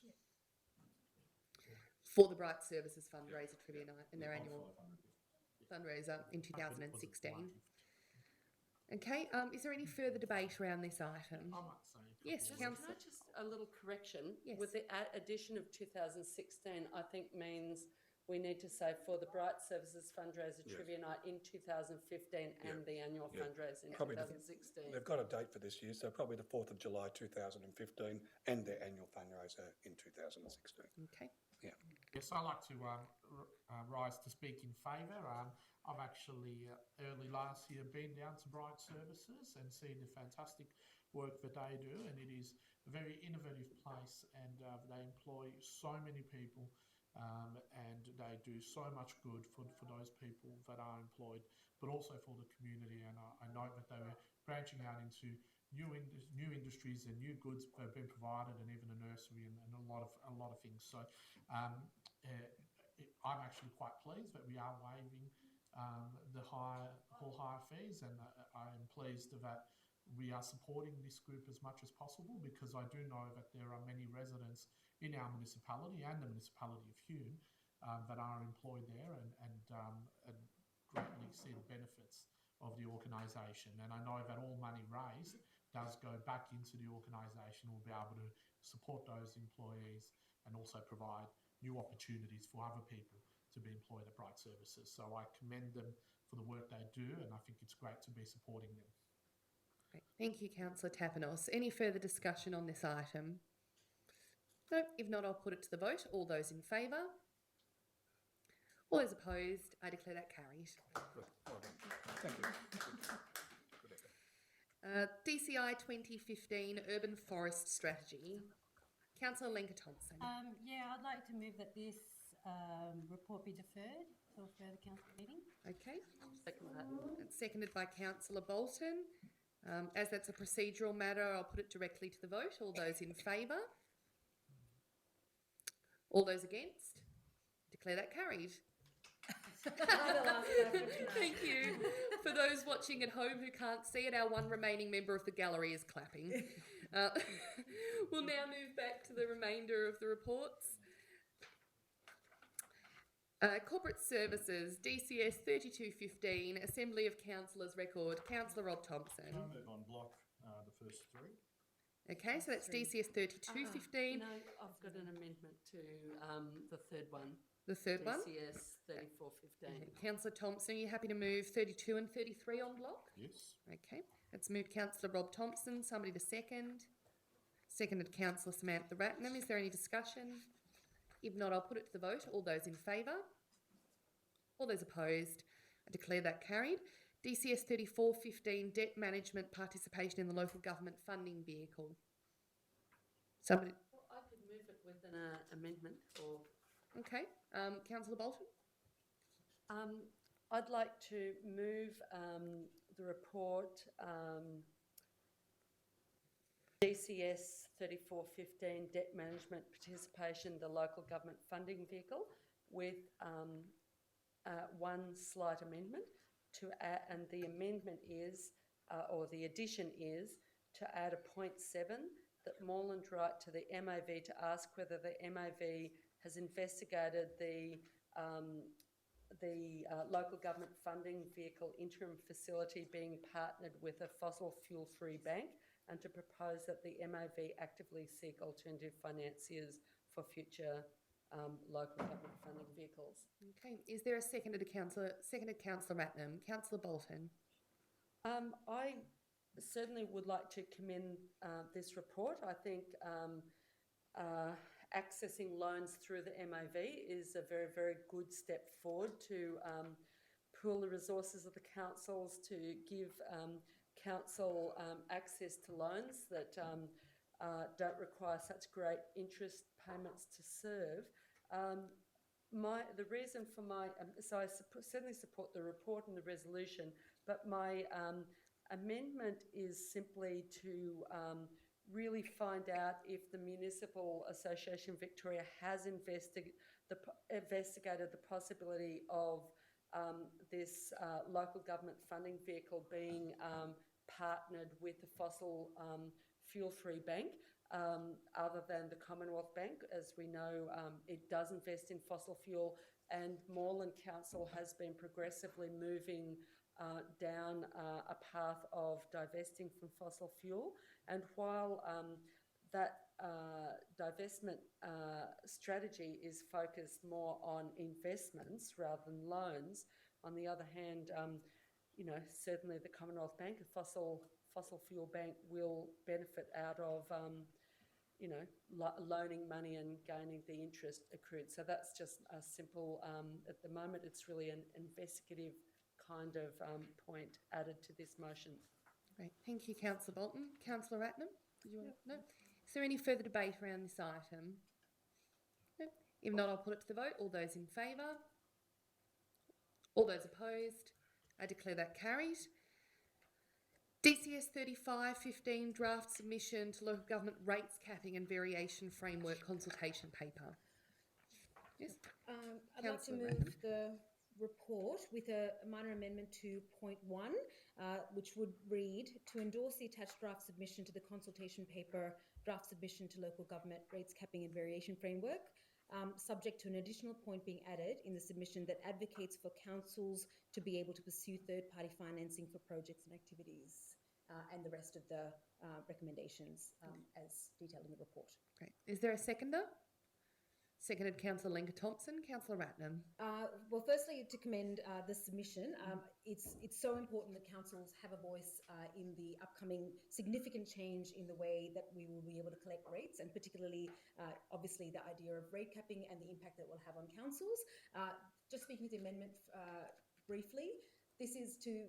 for the Bright Services Fundraiser Trivia Night and their annual fundraiser in 2016. Okay, is there any further debate around this item? I might say. Yes, Can Councillor. I just, a little correction? Yes. With the addition of 2016, I think means we need to say for the Bright Services Fundraiser Yes. Trivia Night in 2015 and the annual fundraiser in Probably 2016. They've got a date for this year, so probably the 4th of July 2015 and their annual fundraiser in 2016. Okay. Yeah. Yes, I like to rise to speak in favour. I've actually early last year been down to Bright Services and seen the fantastic work that they do, and it is a very innovative place, and they employ so many people, and they do so much good for those people that are employed, but also for the community. And I know that they were branching out into new industries and new goods that have been provided, and even a nursery and a lot of things. So I'm actually quite pleased that we are waiving the hall hire fees, and I am pleased that we are supporting this group as much as possible, because I do know that there are many residents in our municipality and the municipality of Hume that are employed there and greatly see the benefits of the organisation. And I know that all money raised does go back into the organisation. We'll be able to support those employees and also provide new opportunities for other people to be employed at Bright Services. So I commend them for the work they do, and I think it's great to be supporting them. Great. Thank you, Councillor Tapanos. Any further discussion on this item? No. If not, I'll put it to the vote. All those in favour? All those opposed? I declare that carried. Good. Well done. Thank you. Good effort. DCI 2015 Urban Forest Strategy. Councillor Lenka Thompson. Yeah, I'd like to move that this report be deferred till further council meeting. Okay. Second that. It's seconded by Councillor Bolton. As that's a procedural matter, I'll put it directly to the vote. All those in favour? All those against? Declare that carried. Thank you. For those watching at home who can't see it, our one remaining member of the gallery is clapping. We'll now move back to the remainder of the reports. Corporate Services, DCS 3215, Assembly of Councillors record. Councillor Rob Thompson. Can I move on block the first three? Okay, so that's DCS 3215. No, I've got an amendment to the third one. The third one? DCS 3415. Councillor Thompson, are you happy to move 32 and 33 on block? Yes. Okay, let's move Councillor Rob Thompson. Somebody to second. Seconded Councillor Samantha Ratnam. Is there any discussion? If not, I'll put it to the vote. All those in favour? All those opposed? I declare that carried. DCS 3415, Debt Management Participation in the Local Government Funding Vehicle. Somebody. Well, I could move it with an amendment or... Okay, Councillor Bolton. I'd like to move the report DCS 3415, Debt Management Participation, the Local Government Funding Vehicle, with one slight amendment to add, and the amendment is, or the addition is, to add a point 7 that Moreland write to the MAV to ask whether the MAV has investigated the local government funding vehicle interim facility being partnered with a fossil fuel-free bank, and to propose that the MAV actively seek alternative financiers for future local government funding vehicles. Okay, is there a seconded Councillor Ratnam? Councillor Bolton. I certainly would like to commend this report. I think accessing loans through the MOV is a very, very good step forward to pool the resources of the councils, to give council access to loans that don't require such great interest payments to serve. The reason for my, so I certainly support the report and the resolution, but my amendment is simply to really find out if the Municipal Association Victoria has investigated the possibility of this local government funding vehicle being partnered with a fossil fuel-free bank, other than the Commonwealth Bank. As we know, it does invest in fossil fuel, and Moreland Council has been progressively moving down a path of divesting from fossil fuel. And while that divestment strategy is focused more on investments rather than loans, on the other hand, certainly the Commonwealth Bank, a fossil fuel bank, will benefit out of loaning money and gaining the interest accrued. So that's just a simple, at the moment, it's really an investigative kind of point added to this motion. Great. Thank you, Councillor Bolton. Councillor Ratnam, did you want to? No? Is there any further debate around this item? No? If not, I'll put it to the vote. All those in favour? All those opposed? I declare that carried. DCS 3515 draft submission to local government rates capping and variation framework consultation paper. Yes. I'd like to move the report with a minor amendment to point 1, which would read, to endorse the attached draft submission to the consultation paper, draft submission to local government rates capping and variation framework, subject to an additional point being added in the submission that advocates for councils to be able to pursue third-party financing for projects and activities, and the rest of the recommendations as detailed in the report. Great. Is there a seconder? Seconded, Councillor Lenker-Thompson. Councillor Ratnam. Well, firstly, to commend the submission. It's so important that councils have a voice in the upcoming significant change in the way that we will be able to collect rates, and particularly, obviously, the idea of rate capping and the impact that it will have on councils. Just speaking to the amendment briefly, this is to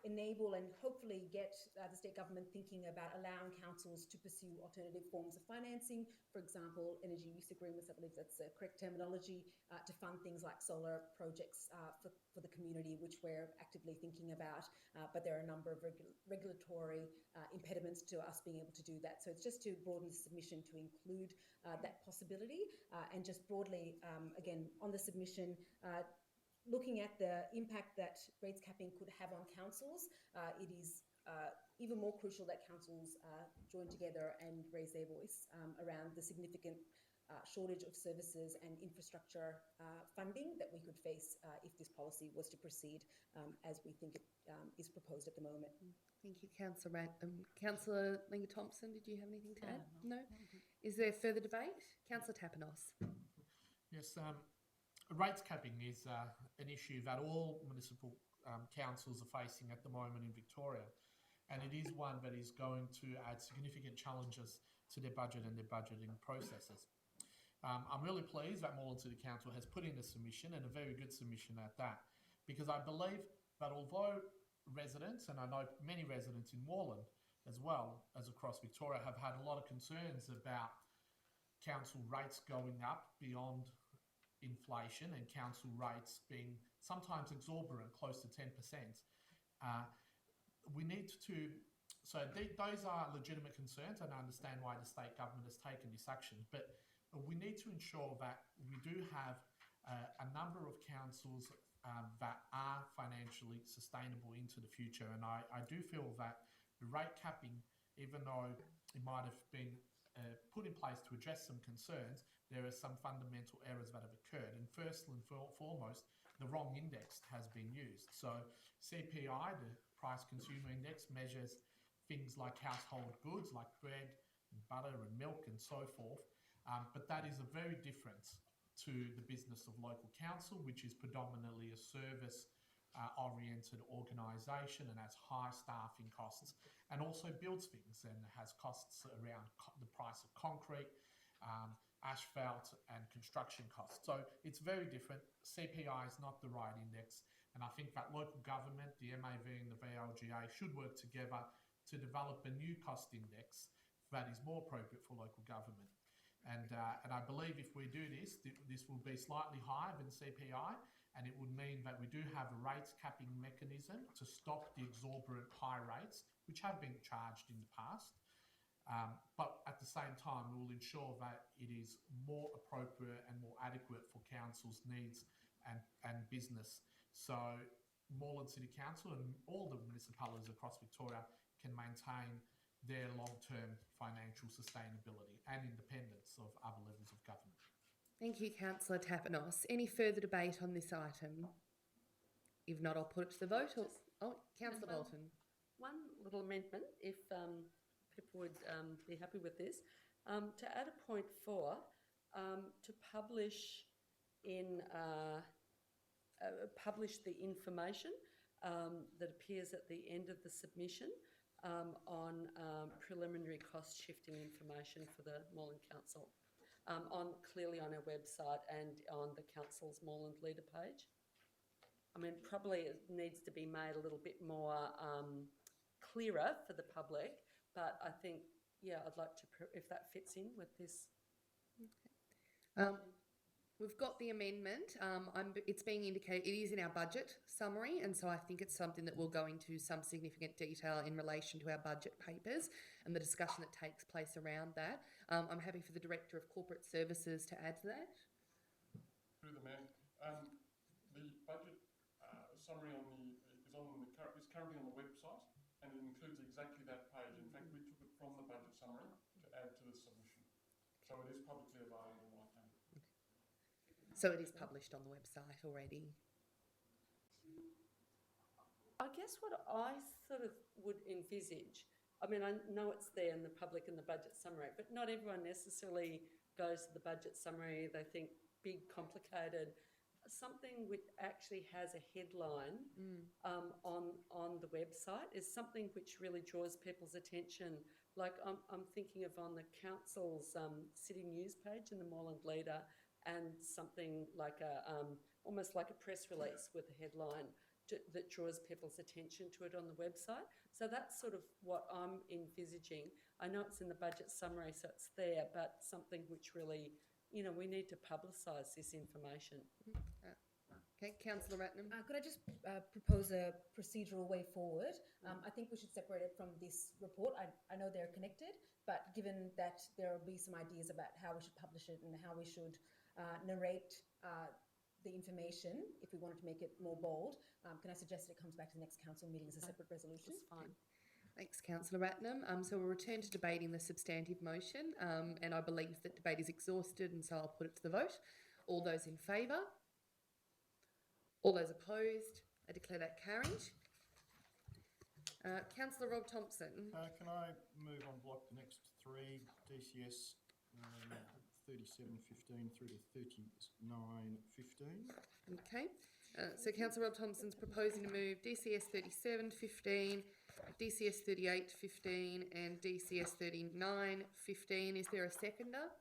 enable and hopefully get the state government thinking about allowing councils to pursue alternative forms of financing. For example, energy use agreements, I believe that's the correct terminology, to fund things like solar projects for the community, which we're actively thinking about. But there are a number of regulatory impediments to us being able to do that. So it's just to broaden the submission to include that possibility. And just broadly, again, on the submission, looking at the impact that rates capping could have on councils, it is even more crucial that councils join together and raise their voice around the significant shortage of services and infrastructure funding that we could face if this policy was to proceed as we think it is proposed at the moment. Thank you, Councillor Ratnam. Councillor Lenker-Thompson, did you have anything to add? No? Is there further debate? Councillor Tapanos. Yes, rates capping is an issue that all municipal councils are facing at the moment in Victoria, and it is one that is going to add significant challenges to their budget and their budgeting processes. I'm really pleased that Moreland City Council has put in a submission, and a very good submission at that, because I believe that although residents, and I know many residents in Moreland as well as across Victoria, have had a lot of concerns about council rates going up beyond inflation and council rates being sometimes exorbitant, close to 10%. We need to, so those are legitimate concerns, and I understand why the state government has taken this action, but we need to ensure that we do have a number of councils that are financially sustainable into the future. And I do feel that the rate capping, even though it might have been put in place to address some concerns, there are some fundamental errors that have occurred. And first and foremost, the wrong index has been used. So CPI, the Price Consumer Index, measures things like household goods, like bread and butter and milk and so forth. But that is a very different to the business of local council, which is predominantly a service oriented organisation and has high staffing costs, and also builds things and has costs around the price of concrete, asphalt and construction costs. So it's very different. CPI is not the right index, and I think that local government, the MAV and the VLGA should work together to develop a new cost index that is more appropriate for local government. And I believe if we do this, this will be slightly higher than CPI, and it would mean that we do have a rates capping mechanism to stop the exorbitant high rates, which have been charged in the past. But at the same time, we will ensure that it is more appropriate and more adequate for council's needs and business. So Moreland City Council and all the municipalities across Victoria can maintain their long-term financial sustainability and independence of other levels of government. Thank you, Councillor Tapanos. Any further debate on this item? If not, I'll put it to the vote. Councillor Bolton. One little amendment, if people would be happy with this, to add a point 4, to publish the information that appears at the end of the submission on preliminary cost shifting information for the Moreland Council, clearly on our website and on the Council's Moreland Leader page. I mean, probably it needs to be made a little bit more clearer for the public, but I think, yeah, I'd like to, if that fits in with this. We've got the amendment. It's being indicated, it is in our budget summary, and so I think it's something that will go into some significant detail in relation to our budget papers and the discussion that takes place around that. I'm happy for the Director of Corporate Services to add to that. Through the Mayor, the budget summary is currently on the website, and it includes exactly that page. In fact, we took it from the budget summary to add to the submission. So it is publicly available right now. So it is published on the website already. I guess what I sort of would envisage, I mean, I know it's there in the public in the budget summary, but not everyone necessarily goes to the budget summary. They think big, complicated. Something which actually has a headline on the website is something which really draws people's attention. Like I'm thinking of on the council's city news page in the Moreland Leader, and something like almost like a press release with a headline that draws people's attention to it on the website. So that's sort of what I'm envisaging. I know it's in the budget summary, so it's there, but something which really, you know, we need to publicise this information. Okay, Councillor Ratnam. Could I just propose a procedural way forward? I think we should separate it from this report. I know they're connected, but given that there will be some ideas about how we should publish it and how we should narrate the information, if we wanted to make it more bold, can I suggest that it comes back to the next council meeting as a separate resolution? That's fine. Thanks, Councillor Ratnam. So we'll return to debating the substantive motion, and I believe that debate is exhausted, and so I'll put it to the vote. All those in favour? All those opposed? I declare that carried. Councillor Rob Thompson. Can I move on block the next 3, DCS 3715 through to 3915? Okay. So Councillor Rob Thompson's proposing to move DCS 3715, DCS 3815 and DCS 3915. Is there a seconder?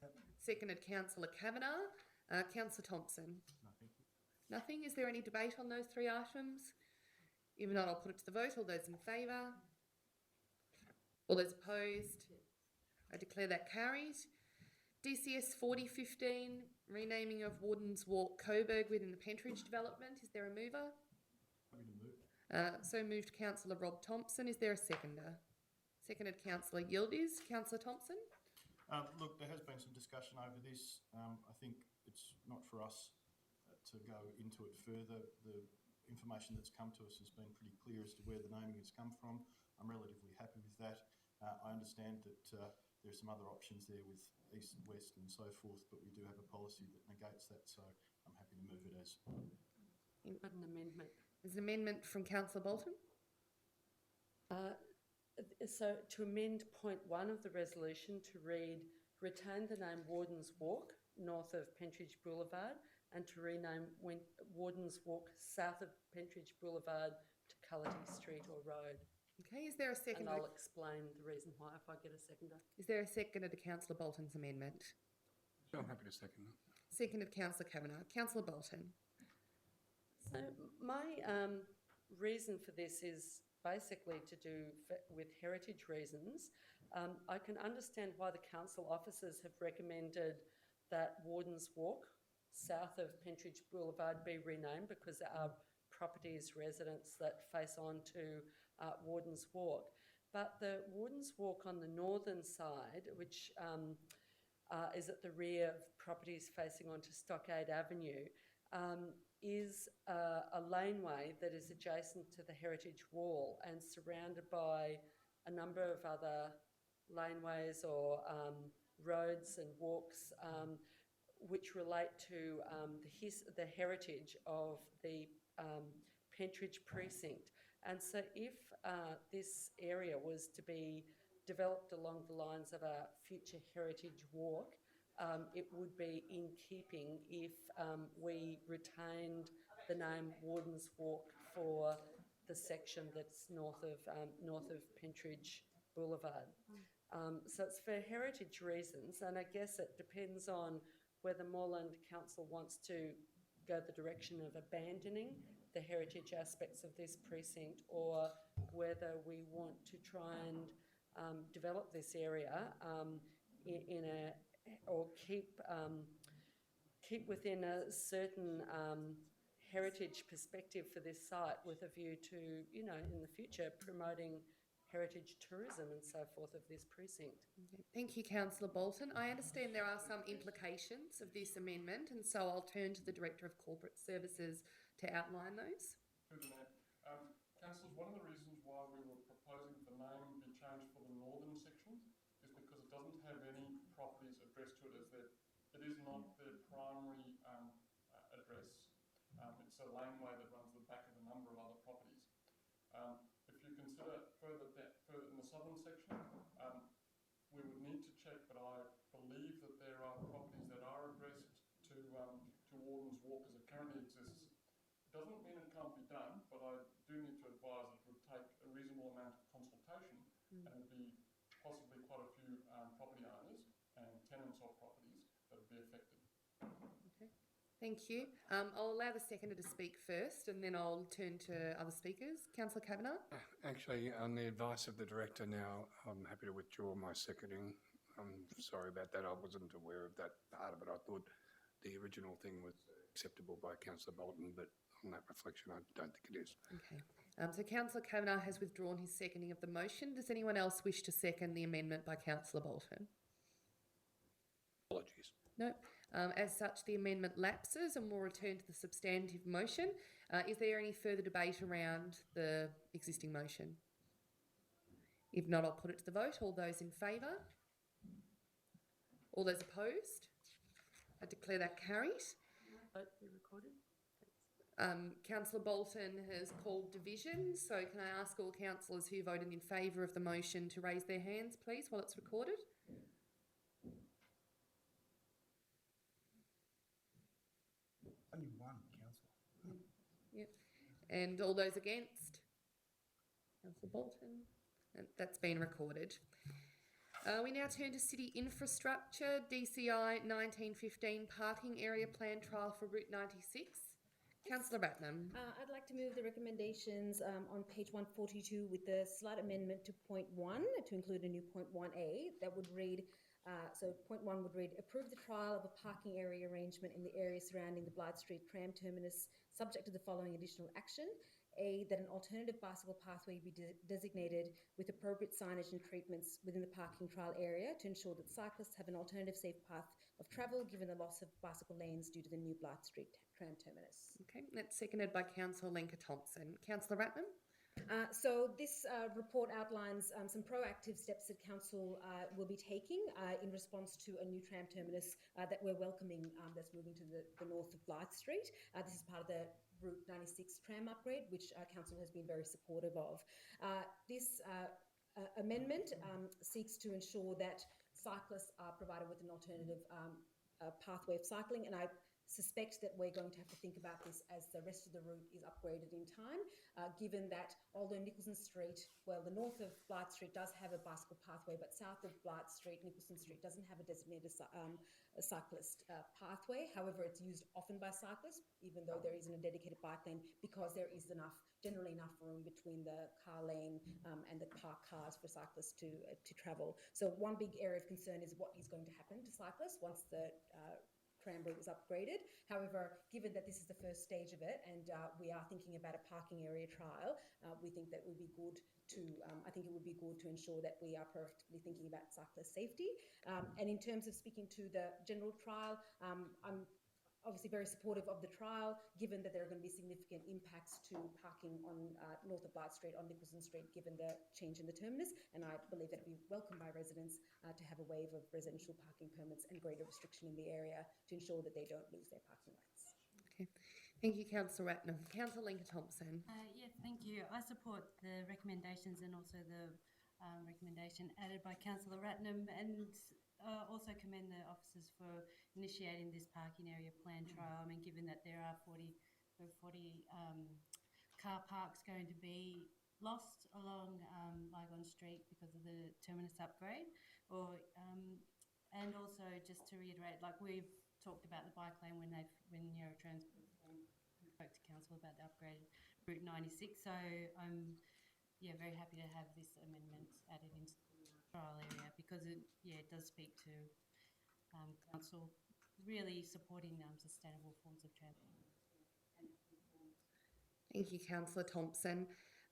Yep. Seconded Councillor Kavanagh. Councillor Thompson. Nothing? Is there any debate on those 3 items? If not, I'll put it to the vote. All those in favour? All those opposed? I declare that carried. DCS 4015, renaming of Warden's Walk, Coburg within the Pentridge development. Is there a mover? Happy to move. So moved Councillor Rob Thompson. Is there a seconder? Seconded Councillor Yildiz. Councillor Thompson? Look, there has been some discussion over this. I think it's not for us to go into it further. The information that's come to us has been pretty clear as to where the naming has come from. I'm relatively happy with that. I understand that there are some other options there with east, west and so forth, but we do have a policy that negates that, so I'm happy to move it as. But an amendment. There's an amendment from Councillor Bolton. So to amend point 1 of the resolution to read, retain the name Warden's Walk north of Pentridge Boulevard and to rename Warden's Walk south of Pentridge Boulevard to Cullity Street or Road. Okay, is there a second? And I'll explain the reason why if I get a seconder. Is there a seconder to Councillor Bolton's amendment? I'm happy to second that. Seconded Councillor Kavanagh. Councillor Bolton. So my reason for this is basically to do with heritage reasons. I can understand why the council officers have recommended that Warden's Walk south of Pentridge Boulevard be renamed, because there are properties, residents that face on to Warden's Walk. But the Warden's Walk on the northern side, which is at the rear of properties facing onto Stockade Avenue, is a laneway that is adjacent to the heritage wall and surrounded by a number of other laneways or roads and walks which relate to the heritage of the Pentridge precinct. And so if this area was to be developed along the lines of a future heritage walk, it would be in keeping if we retained the name Warden's Walk for the section that's north of Pentridge Boulevard. So it's for heritage reasons, and I guess it depends on whether Moreland Council wants to go the direction of abandoning the heritage aspects of this precinct, or whether we want to try and develop this area or keep within a certain heritage perspective for this site, with a view to, in the future, promoting heritage tourism and so forth of this precinct. Okay. Thank you, Councillor Bolton. I understand there are some implications of this amendment, and so I'll turn to the Director of Corporate Services to outline those. Councillors, one of the reasons why we were proposing the name be changed for the northern section is because it doesn't have any properties addressed to it, as it is not their primary address. It's a laneway that runs the back of a number of other properties. If you consider further in the southern section, we would need to check, but I believe that there are properties that are addressed to Warden's Walk as it currently exists. It doesn't mean it can't be done, but I do need to advise it would take a reasonable amount of consultation, and it would be possibly quite a few property owners and tenants of properties that would be affected. Okay, thank you. I'll allow the seconder to speak first, and then I'll turn to other speakers. Councillor Kavanagh? Actually, on the advice of the Director now, I'm happy to withdraw my seconding. I'm sorry about that. I wasn't aware of that part of it. I thought the original thing was acceptable by Councillor Bolton, but on that reflection, I don't think it is. Okay. So Councillor Kavanagh has withdrawn his seconding of the motion. Does anyone else wish to second the amendment by Councillor Bolton? Apologies. No. As such, the amendment lapses, and we'll return to the substantive motion. Is there any further debate around the existing motion? If not, I'll put it to the vote. All those in favour? All those opposed? I declare that carried. Vote be recorded. Councillor Bolton has called division, so can I ask all councillors who voted in favour of the motion to raise their hands, please, while it's recorded? Only one, Councillor. Yep. And all those against? Councillor Bolton. And that's been recorded. We now turn to City Infrastructure, DCI 1915 Parking Area Plan Trial for Route 96. Councillor Ratnam. I'd like to move the recommendations on page 142 with the slight amendment to point 1 to include a new point 1A that would read, so point 1 would read, approve the trial of a parking area arrangement in the area surrounding the Blythe Street tram terminus subject to the following additional action. A, that an alternative bicycle pathway be designated with appropriate signage and treatments within the parking trial area to ensure that cyclists have an alternative safe path of travel given the loss of bicycle lanes due to the new Blythe Street tram terminus. Okay, that's seconded by Councillor Lenker-Thompson. Councillor Ratnam? So this report outlines some proactive steps that Council will be taking in response to a new tram terminus that we're welcoming that's moving to the north of Blythe Street. This is part of the Route 96 tram upgrade, which Council has been very supportive of. This amendment seeks to ensure that cyclists are provided with an alternative pathway of cycling, and I suspect that we're going to have to think about this as the rest of the route is upgraded in time, given that although Nicholson Street, well, the north of Blythe Street does have a bicycle pathway, but south of Blythe Street, Nicholson Street doesn't have a designated a cyclist pathway. However, it's used often by cyclists, even though there isn't a dedicated bike lane, because there is generally enough room between the car lane and the parked cars for cyclists to travel. So one big area of concern is what is going to happen to cyclists once the tram route is upgraded. However, given that this is the first stage of it and we are thinking about a parking area trial, we think that would be good to, I think it would be good to ensure that we are proactively thinking about cyclist safety. And in terms of speaking to the general trial, I'm obviously very supportive of the trial, given that there are going to be significant impacts to parking on north of Blythe Street, on Nicholson Street, given the change in the terminus. And I believe that it would be welcomed by residents to have a wave of residential parking permits and greater restriction in the area to ensure that they don't lose their parking rights. Okay. Thank you, Councillor Ratnam. Councillor Linker-Thompson. Yeah, thank you. I support the recommendations and also the recommendation added by Councillor Ratnam, and also commend the officers for initiating this parking area plan trial. I mean, given that there are 40 car parks going to be lost along Lygon Street because of the terminus upgrade, and also just to reiterate, like we've talked about the bike lane when Eurotrans spoke to council about the upgraded Route 96. So I'm very happy to have this amendment added into the trial area, because it does speak to council really supporting sustainable forms of transport. Thank you, Councillor Thompson.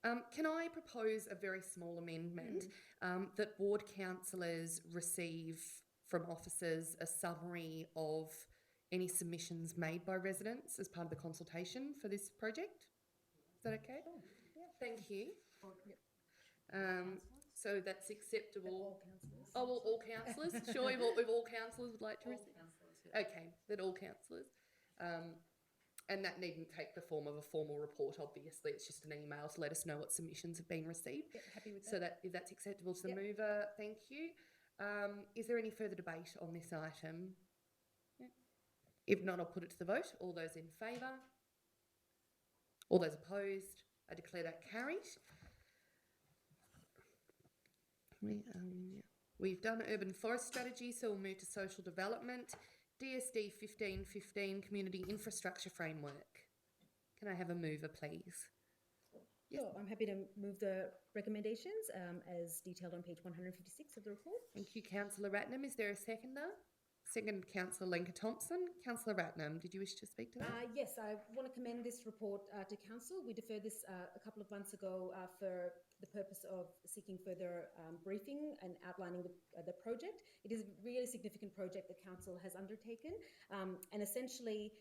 Can I propose a very small amendment that ward councillors receive from officers a summary of any submissions made by residents as part of the consultation for this project? Is that okay? Sure. Yeah. Thank you. So that's acceptable. All councillors. Oh, well, all councillors? Sure, if all councillors would like to receive? Okay, that all councillors. And that needn't take the form of a formal report, obviously. It's just an email to let us know what submissions have been received. Yep, happy with that. So that if that's acceptable to the mover, thank you. Is there any further debate on this item? Yep. If not, I'll put it to the vote. All those in favour? All those opposed? I declare that carried. We've done urban forest strategy, so we'll move to social development. DSD 1515 Community Infrastructure Framework. Can I have a mover, please? Sure, I'm happy to move the recommendations as detailed on page 156 of the report. Thank you, Councillor Ratnam. Is there a seconder? Second, Councillor Linker-Thompson. Councillor Ratnam, did you wish to speak to that? Yes, I want to commend this report to Council. We deferred this a couple of months ago for the purpose of seeking further briefing and outlining the project. It is a really significant project that Council has undertaken, and essentially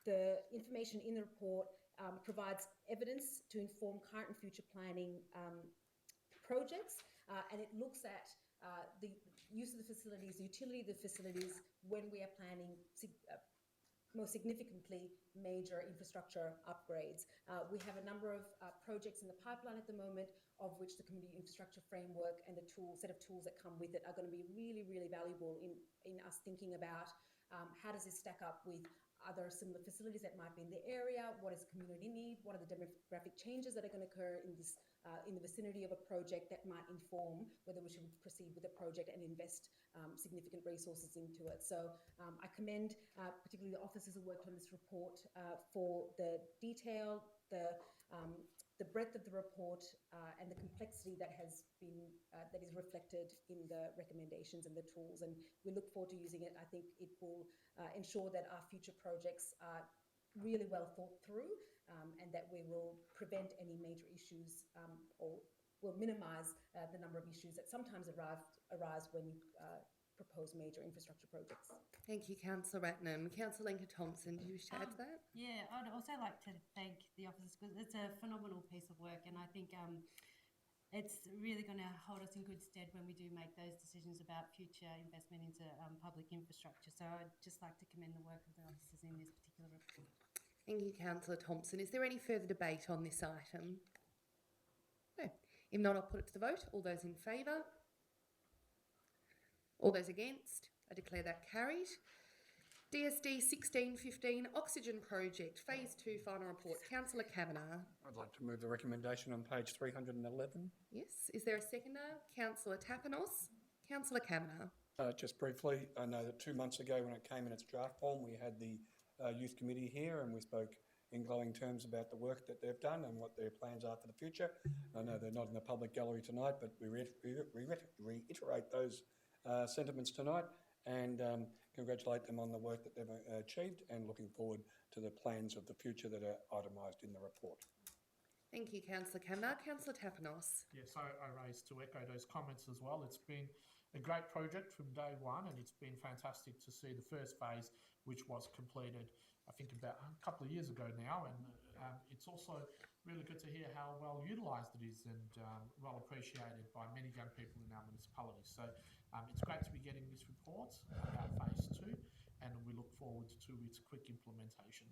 the information in the report provides evidence to inform current and future planning projects, and it looks at the use of the facilities, the utility of the facilities when we are planning most significantly major infrastructure upgrades. We have a number of projects in the pipeline at the moment, of which the community infrastructure framework and the set of tools that come with it are going to be really, really valuable in us thinking about how does this stack up with other similar facilities that might be in the area, what does the community need, what are the demographic changes that are going to occur in the vicinity of a project that might inform whether we should proceed with a project and invest significant resources into it. So I commend particularly the officers who worked on this report for the detail, the breadth of the report, and the complexity that has been that is reflected in the recommendations and the tools. And we look forward to using it. I think it will ensure that our future projects are really well thought through, and that we will prevent any major issues or will minimise the number of issues that sometimes arise when you propose major infrastructure projects. Thank you, Councillor Ratnam. Councillor Linker-Thompson, do you wish to add to that? Yeah, I'd also like to thank the officers, because it's a phenomenal piece of work, and I think it's really going to hold us in good stead when we do make those decisions about future investment into public infrastructure. So I'd just like to commend the work of the officers in this particular report. Thank you, Councillor Thompson. Is there any further debate on this item? No. If not, I'll put it to the vote. All those in favour? All those against? I declare that carried. DSD 1615 Oxygen Project, Phase 2 Final Report. Councillor Kavanagh. I'd like to move the recommendation on page 311. Yes. Is there a seconder? Councillor Tapanos. Councillor Kavanagh. Just briefly, I know that 2 months ago when it came in its draft form, we had the youth committee here and we spoke in glowing terms about the work that they've done and what their plans are for the future. I know they're not in the public gallery tonight, but we reiterate those sentiments tonight and congratulate them on the work that they've achieved and looking forward to the plans of the future that are itemised in the report. Thank you, Councillor Kavanagh. Councillor Tapanos. Yes, I raised to echo those comments as well. It's been a great project from day one, and it's been fantastic to see the first phase, which was completed, I think, about a couple of years ago now. And it's also really good to hear how well utilised it is and well appreciated by many young people in our municipality. So it's great to be getting this report about phase 2, and we look forward to its quick implementation.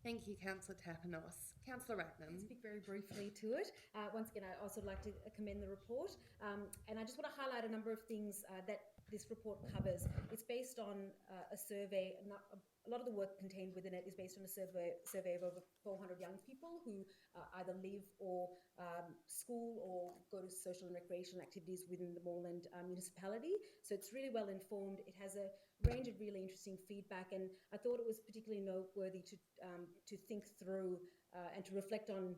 Thank you, Councillor Tapanos. Councillor Ratnam. I'll speak very briefly to it. Once again, I also like to commend the report. And I just want to highlight a number of things that this report covers. It's based on a survey. A lot of the work contained within it is based on a survey of over 400 young people who either live or school or go to social and recreational activities within the Moreland municipality. So it's really well informed. It has a range of really interesting feedback, and I thought it was particularly noteworthy to think through and to reflect on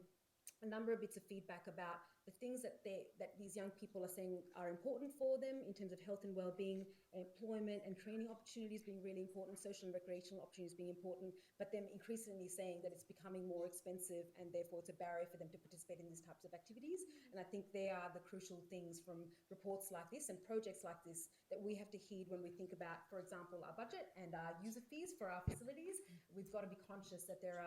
a number of bits of feedback about the things that these young people are saying are important for them in terms of health and well-being, employment and training opportunities being really important, social and recreational opportunities being important, but them increasingly saying that it's becoming more expensive and therefore it's a barrier for them to participate in these types of activities. And I think they are the crucial things from reports like this and projects like this that we have to heed when we think about, for example, our budget and our user fees for our facilities. We've got to be conscious that there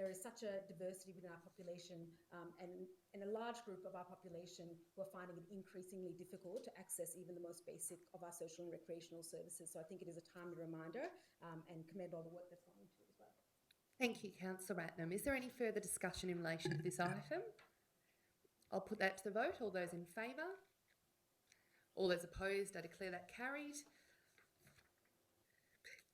is such a diversity within our population and a large group of our population who are finding it increasingly difficult to access even the most basic of our social and recreational services. So I think it is a timely reminder and commend all the work that's gone into it as well. Thank you, Councillor Ratnam. Is there any further discussion in relation to this item? I'll put that to the vote. All those in favour? All those opposed? I declare that carried.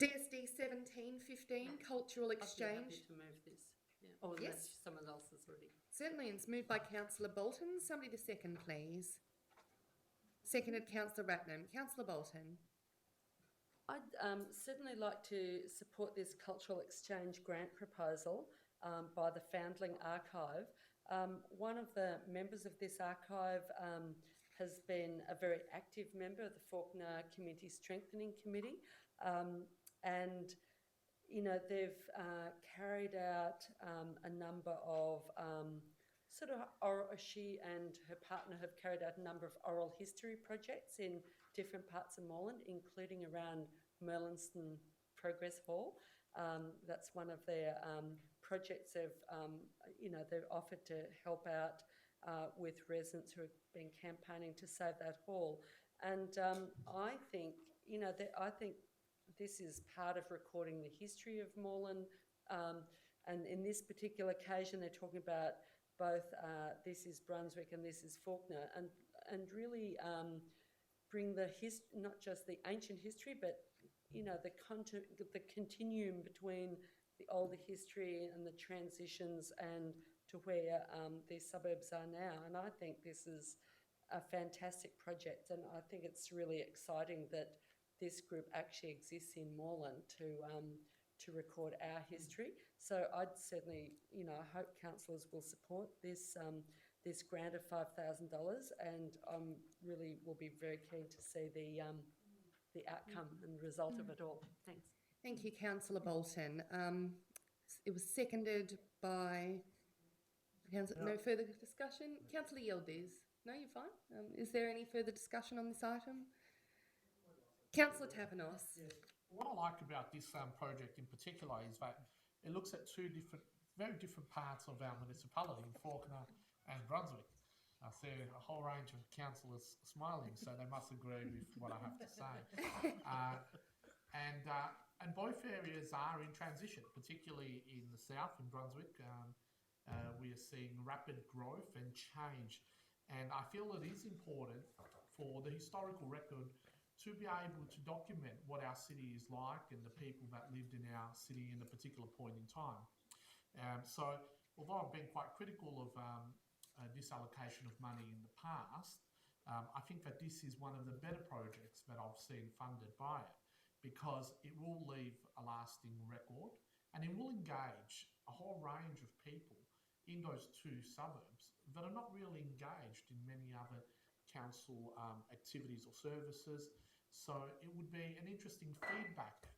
DSD 1715 Cultural Exchange. I'd be happy to move this. Yeah. Or unless someone else has already. Certainly, it's moved by Councillor Bolton. Somebody to second, please. Seconded, Councillor Ratnam. Councillor Bolton. I'd certainly like to support this cultural exchange grant proposal by the Foundling Archive. One of the members of this archive has been a very active member of the Fawkner Community Strengthening Committee. And, you know, they've carried out a number of she and her partner have carried out a number of oral history projects in different parts of Moreland, including around Merlinston Progress Hall. That's one of their projects they've offered to help out with residents who have been campaigning to save that hall. And I think this is part of recording the history of Moreland. And in this particular occasion, they're talking about both this is Brunswick and this is Fawkner, and really bring not just the ancient history, but the continuum between the older history and the transitions and to where these suburbs are now. And I think this is a fantastic project, and I think it's really exciting that this group actually exists in Moreland to record our history. So I'd certainly, I hope councillors will support this this grant of $5,000, and really will be very keen to see the outcome and result of it all. Thanks. Thank you, Councillor Bolton. It was seconded by no further discussion. Councillor Yildiz. No, you're fine. Is there any further discussion on this item? Councillor Tapanos. What I like about this project in particular is that it looks at two very different parts of our municipality, Fawkner and Brunswick. I see a whole range of councillors smiling, so they must agree with what I have to say. And both areas are in transition, particularly in the south, in Brunswick. We are seeing rapid growth and change. And I feel it is important for the historical record to be able to document what our city is like and the people that lived in our city in a particular point in time. So although I've been quite critical of this allocation of money in the past, I think that this is one of the better projects that I've seen funded by it, because it will leave a lasting record and it will engage a whole range of people in those two suburbs that are not really engaged in many other council activities or services. So it would be an interesting feedback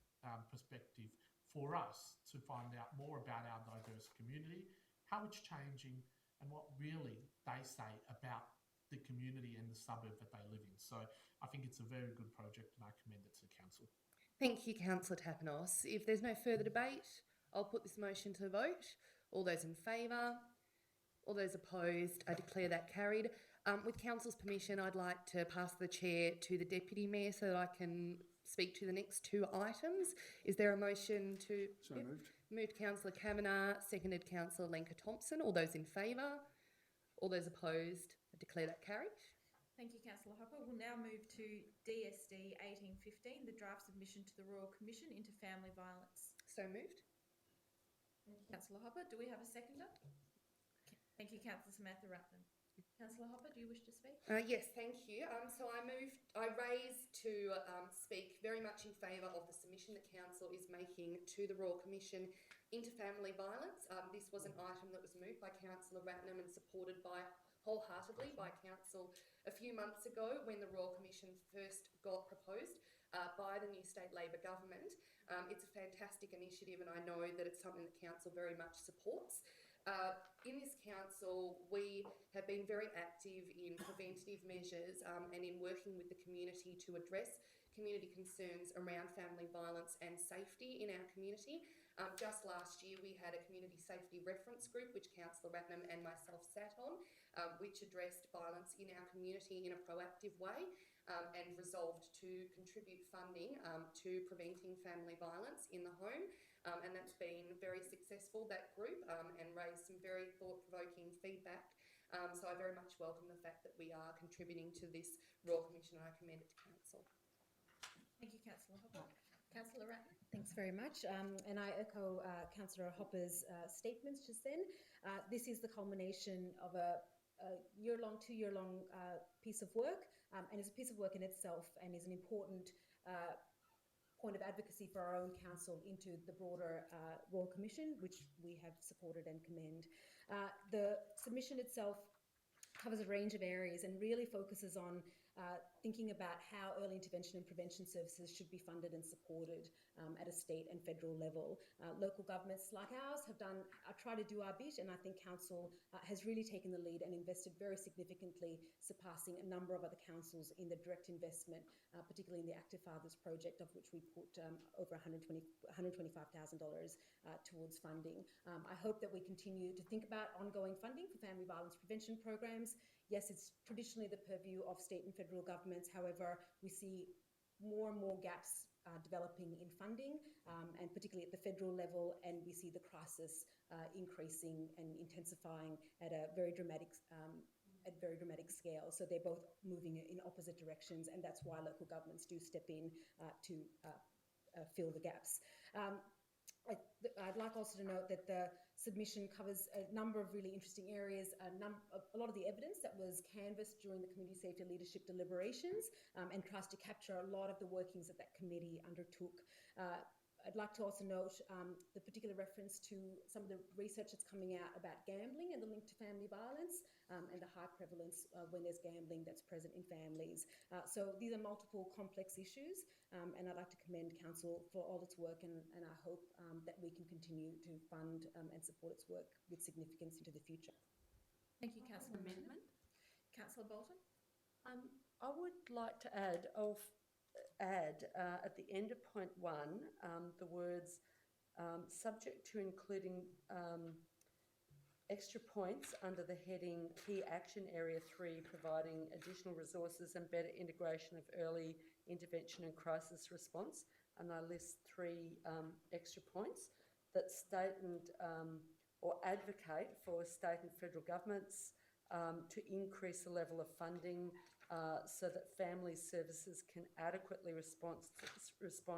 perspective for us to find out more about our diverse community, how it's changing, and what really they say about the community and the suburb that they live in. So I think it's a very good project and I commend it to the council. Thank you, Councillor Tapanos. If there's no further debate, I'll put this motion to the vote. All those in favour? All those opposed? I declare that carried. With Council's permission, I'd like to pass the chair to the Deputy Mayor so that I can speak to the next two items. Is there a motion to... So moved. Moved Councillor Kavanagh, seconded Councillor Lenka Thompson. All those in favour? All those opposed? I declare that carried. Thank you, Councillor Hopper. We'll now move to DSD 1815, the draft submission to the Royal Commission into Family Violence. So moved. Thank you, Councillor Hopper. Do we have a seconder? Thank you, Councillor Samantha Ratnam. Councillor Hopper, do you wish to speak? Yes, thank you. So I raise to speak very much in favour of the submission that Council is making to the Royal Commission into family violence. This was an item that was moved by Councillor Ratnam and supported wholeheartedly by Council a few months ago when the Royal Commission first got proposed by the new state Labor government. It's a fantastic initiative and I know that it's something that Council very much supports. In this council, we have been very active in preventative measures and in working with the community to address community concerns around family violence and safety in our community. Just last year, we had a community safety reference group, which Councillor Ratnam and myself sat on, which addressed violence in our community in a proactive way and resolved to contribute funding to preventing family violence in the home. And that's been very successful, that group, and raised some very thought-provoking feedback. So I very much welcome the fact that we are contributing to this Royal Commission and I commend it to Council. Thank you, Councillor Hopper. Councillor Ratnam. Thanks very much. And I echo Councillor Hopper's statements just then. This is the culmination of a year-long, 2-year-long piece of work, and is a piece of work in itself and is an important point of advocacy for our own council into the broader Royal Commission, which we have supported and commend. The submission itself covers a range of areas and really focuses on thinking about how early intervention and prevention services should be funded and supported at a state and federal level. Local governments like ours have tried to do our bit, and I think Council has really taken the lead and invested very significantly, surpassing a number of other councils in the direct investment, particularly in the Active Fathers project, of which we put over $125,000 towards funding. I hope that we continue to think about ongoing funding for family violence prevention programs. Yes, it's traditionally the purview of state and federal governments. However, we see more and more gaps developing in funding, and particularly at the federal level, and we see the crisis increasing and intensifying at a very dramatic scale. So they're both moving in opposite directions, and that's why local governments do step in to fill the gaps. I'd like also to note that the submission covers a number of really interesting areas, a lot of the evidence that was canvassed during the Community Safety Leadership deliberations, and tries to capture a lot of the workings that that committee undertook. I'd like to also note the particular reference to some of the research that's coming out about gambling and the link to family violence, and the high prevalence when there's gambling that's present in families. So these are multiple complex issues, and I'd like to commend Council for all its work, and I hope that we can continue to fund and support its work with significance into the future. Thank you, Councillor Amendment. Councillor Bolton. I would like to add at the end of point 1 the words subject to including extra points under the heading Key Action Area 3, providing additional resources and better integration of early intervention and crisis response. And I list 3 extra points that state and or advocate for state and federal governments to increase the level of funding so that family services can adequately respond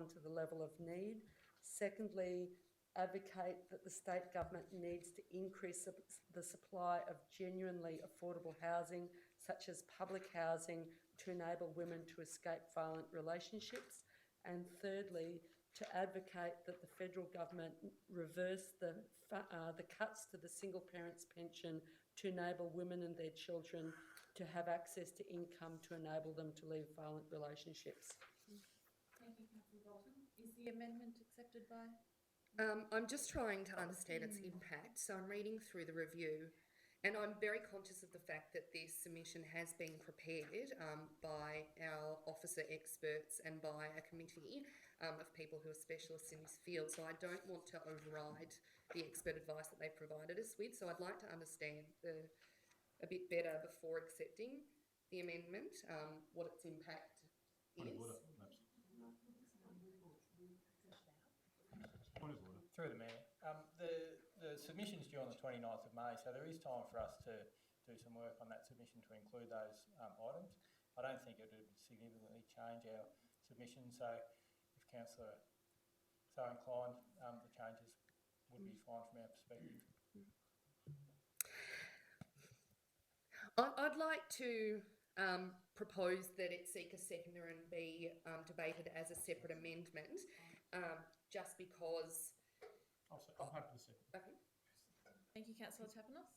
to the level of need. Secondly, advocate that the state government needs to increase the supply of genuinely affordable housing, such as public housing, to enable women to escape violent relationships. And thirdly, to advocate that the federal government reverse the cuts to the single parents pension to enable women and their children to have access to income to enable them to leave violent relationships. Thank you, Councillor Bolton. Is the amendment accepted by? I'm just trying to understand its impact. So I'm reading through the review, and I'm very conscious of the fact that this submission has been prepared by our officer experts and by a committee of people who are specialists in this field. So I don't want to override the expert advice that they've provided us with. So I'd like to understand a bit better before accepting the amendment, what its impact is. Point of order. Through the Mayor. The submission's due on the 29th of May, so there is time for us to do some work on that submission to include those items. I don't think it would significantly change our submission, so if Councillor so inclined, the changes would be fine from our perspective. I'd like to propose that it seek a seconder and be debated as a separate amendment, just because... I'm happy to second. Okay. Thank you, Councillor Tapanos.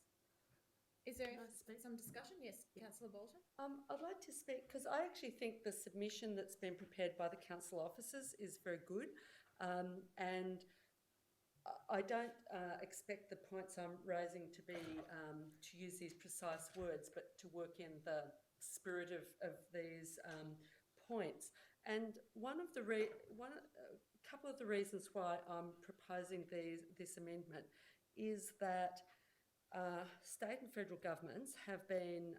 Is there some discussion? Yes, Councillor Bolton. I'd like to speak because I actually think the submission that's been prepared by the council officers is very good, and I don't expect the points I'm raising to be to use these precise words, but to work in the spirit of these points. And a couple of the reasons why I'm proposing this amendment is that state and federal governments have been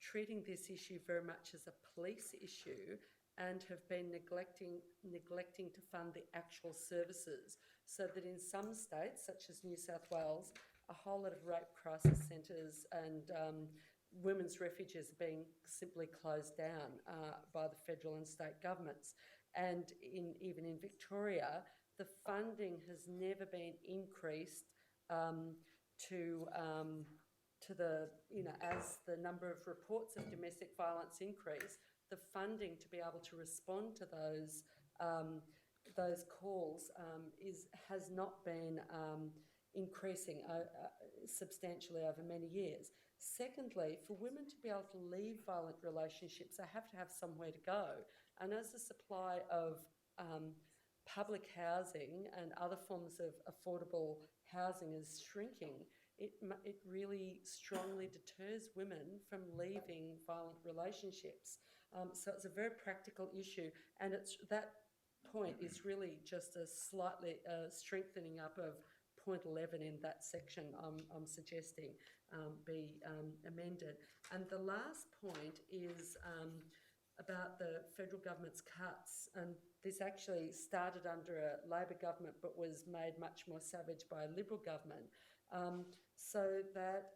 treating this issue very much as a police issue and have been neglecting to fund the actual services, so that in some states, such as New South Wales, a whole lot of rape crisis centres and women's refuges are being simply closed down by the federal and state governments. And even in Victoria, the funding has never been increased to the, as the number of reports of domestic violence increase, the funding to be able to respond to those calls has not been increasing substantially over many years. Secondly, for women to be able to leave violent relationships, they have to have somewhere to go. And as the supply of public housing and other forms of affordable housing is shrinking, it really strongly deters women from leaving violent relationships. So it's a very practical issue, and that point is really just a slightly strengthening up of point 11 in that section I'm suggesting be amended. And the last point is about the federal government's cuts, and this actually started under a Labor government but was made much more savage by a Liberal government, so that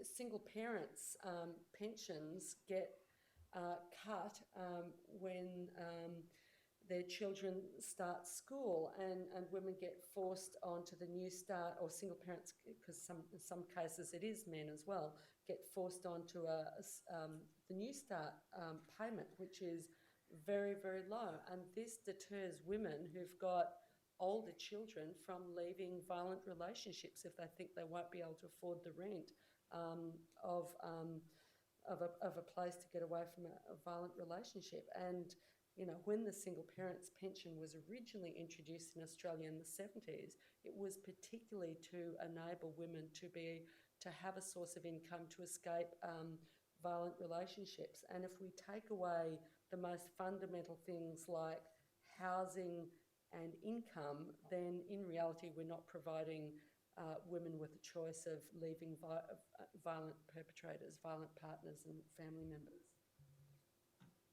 single parents' pensions get cut when their children start school, and women get forced onto the New Start, or single parents, because in some cases it is men as well, get forced onto the New Start payment, which is very, very low. And this deters women who've got older children from leaving violent relationships if they think they won't be able to afford the rent of a place to get away from a violent relationship. And when the single parents pension was originally introduced in Australia in the 70s, it was particularly to enable women to have a source of income to escape violent relationships. And if we take away the most fundamental things like housing and income, then in reality we're not providing women with a choice of leaving violent perpetrators, violent partners and family members.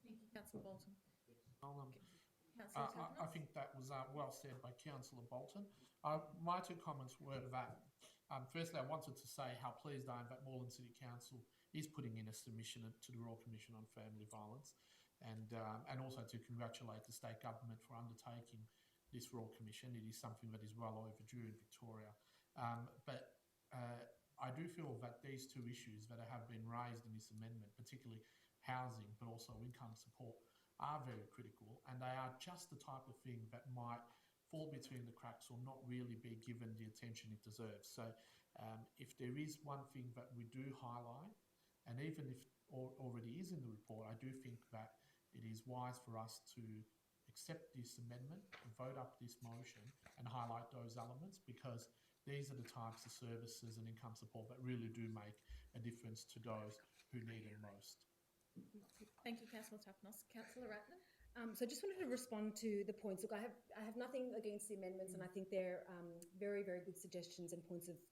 Thank you, Councillor Bolton. I think that was well said by Councillor Bolton. My two comments were to that. Firstly, I wanted to say how pleased I am that Moreland City Council is putting in a submission to the Royal Commission on Family Violence, and also to congratulate the state government for undertaking this Royal Commission. It is something that is well overdue in Victoria. But I do feel that these two issues that have been raised in this amendment, particularly housing but also income support, are very critical, and they are just the type of thing that might fall between the cracks or not really be given the attention it deserves. So if there is one thing that we do highlight, and even if already is in the report, I do think that it is wise for us to accept this amendment and vote up this motion and highlight those elements, because these are the types of services and income support that really do make a difference to those who need it most. Thank you, Councillor Tapnos. Councillor Ratner? So I just wanted to respond to the points. Look, I have nothing against the amendments, and I think they're very, very good suggestions and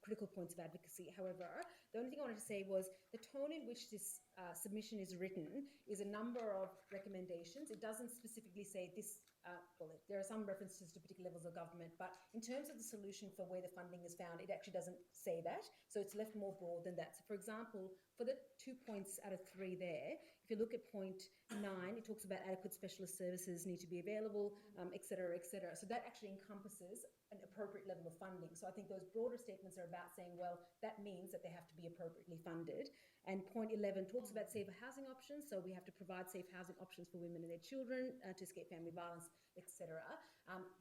critical points of advocacy. However, the only thing I wanted to say was the tone in which this submission is written is a number of recommendations. It doesn't specifically say this. There are some references to particular levels of government, but in terms of the solution for where the funding is found, it actually doesn't say that. So it's left more broad than that. So, for example, for the 2 points out of 3 there, if you look at point 9, it talks about adequate specialist services need to be available, et cetera, et cetera. So that actually encompasses an appropriate level of funding. So I think those broader statements are about saying, well, that means that they have to be appropriately funded. And point 11 talks about safer housing options. So we have to provide safe housing options for women and their children to escape family violence, etc.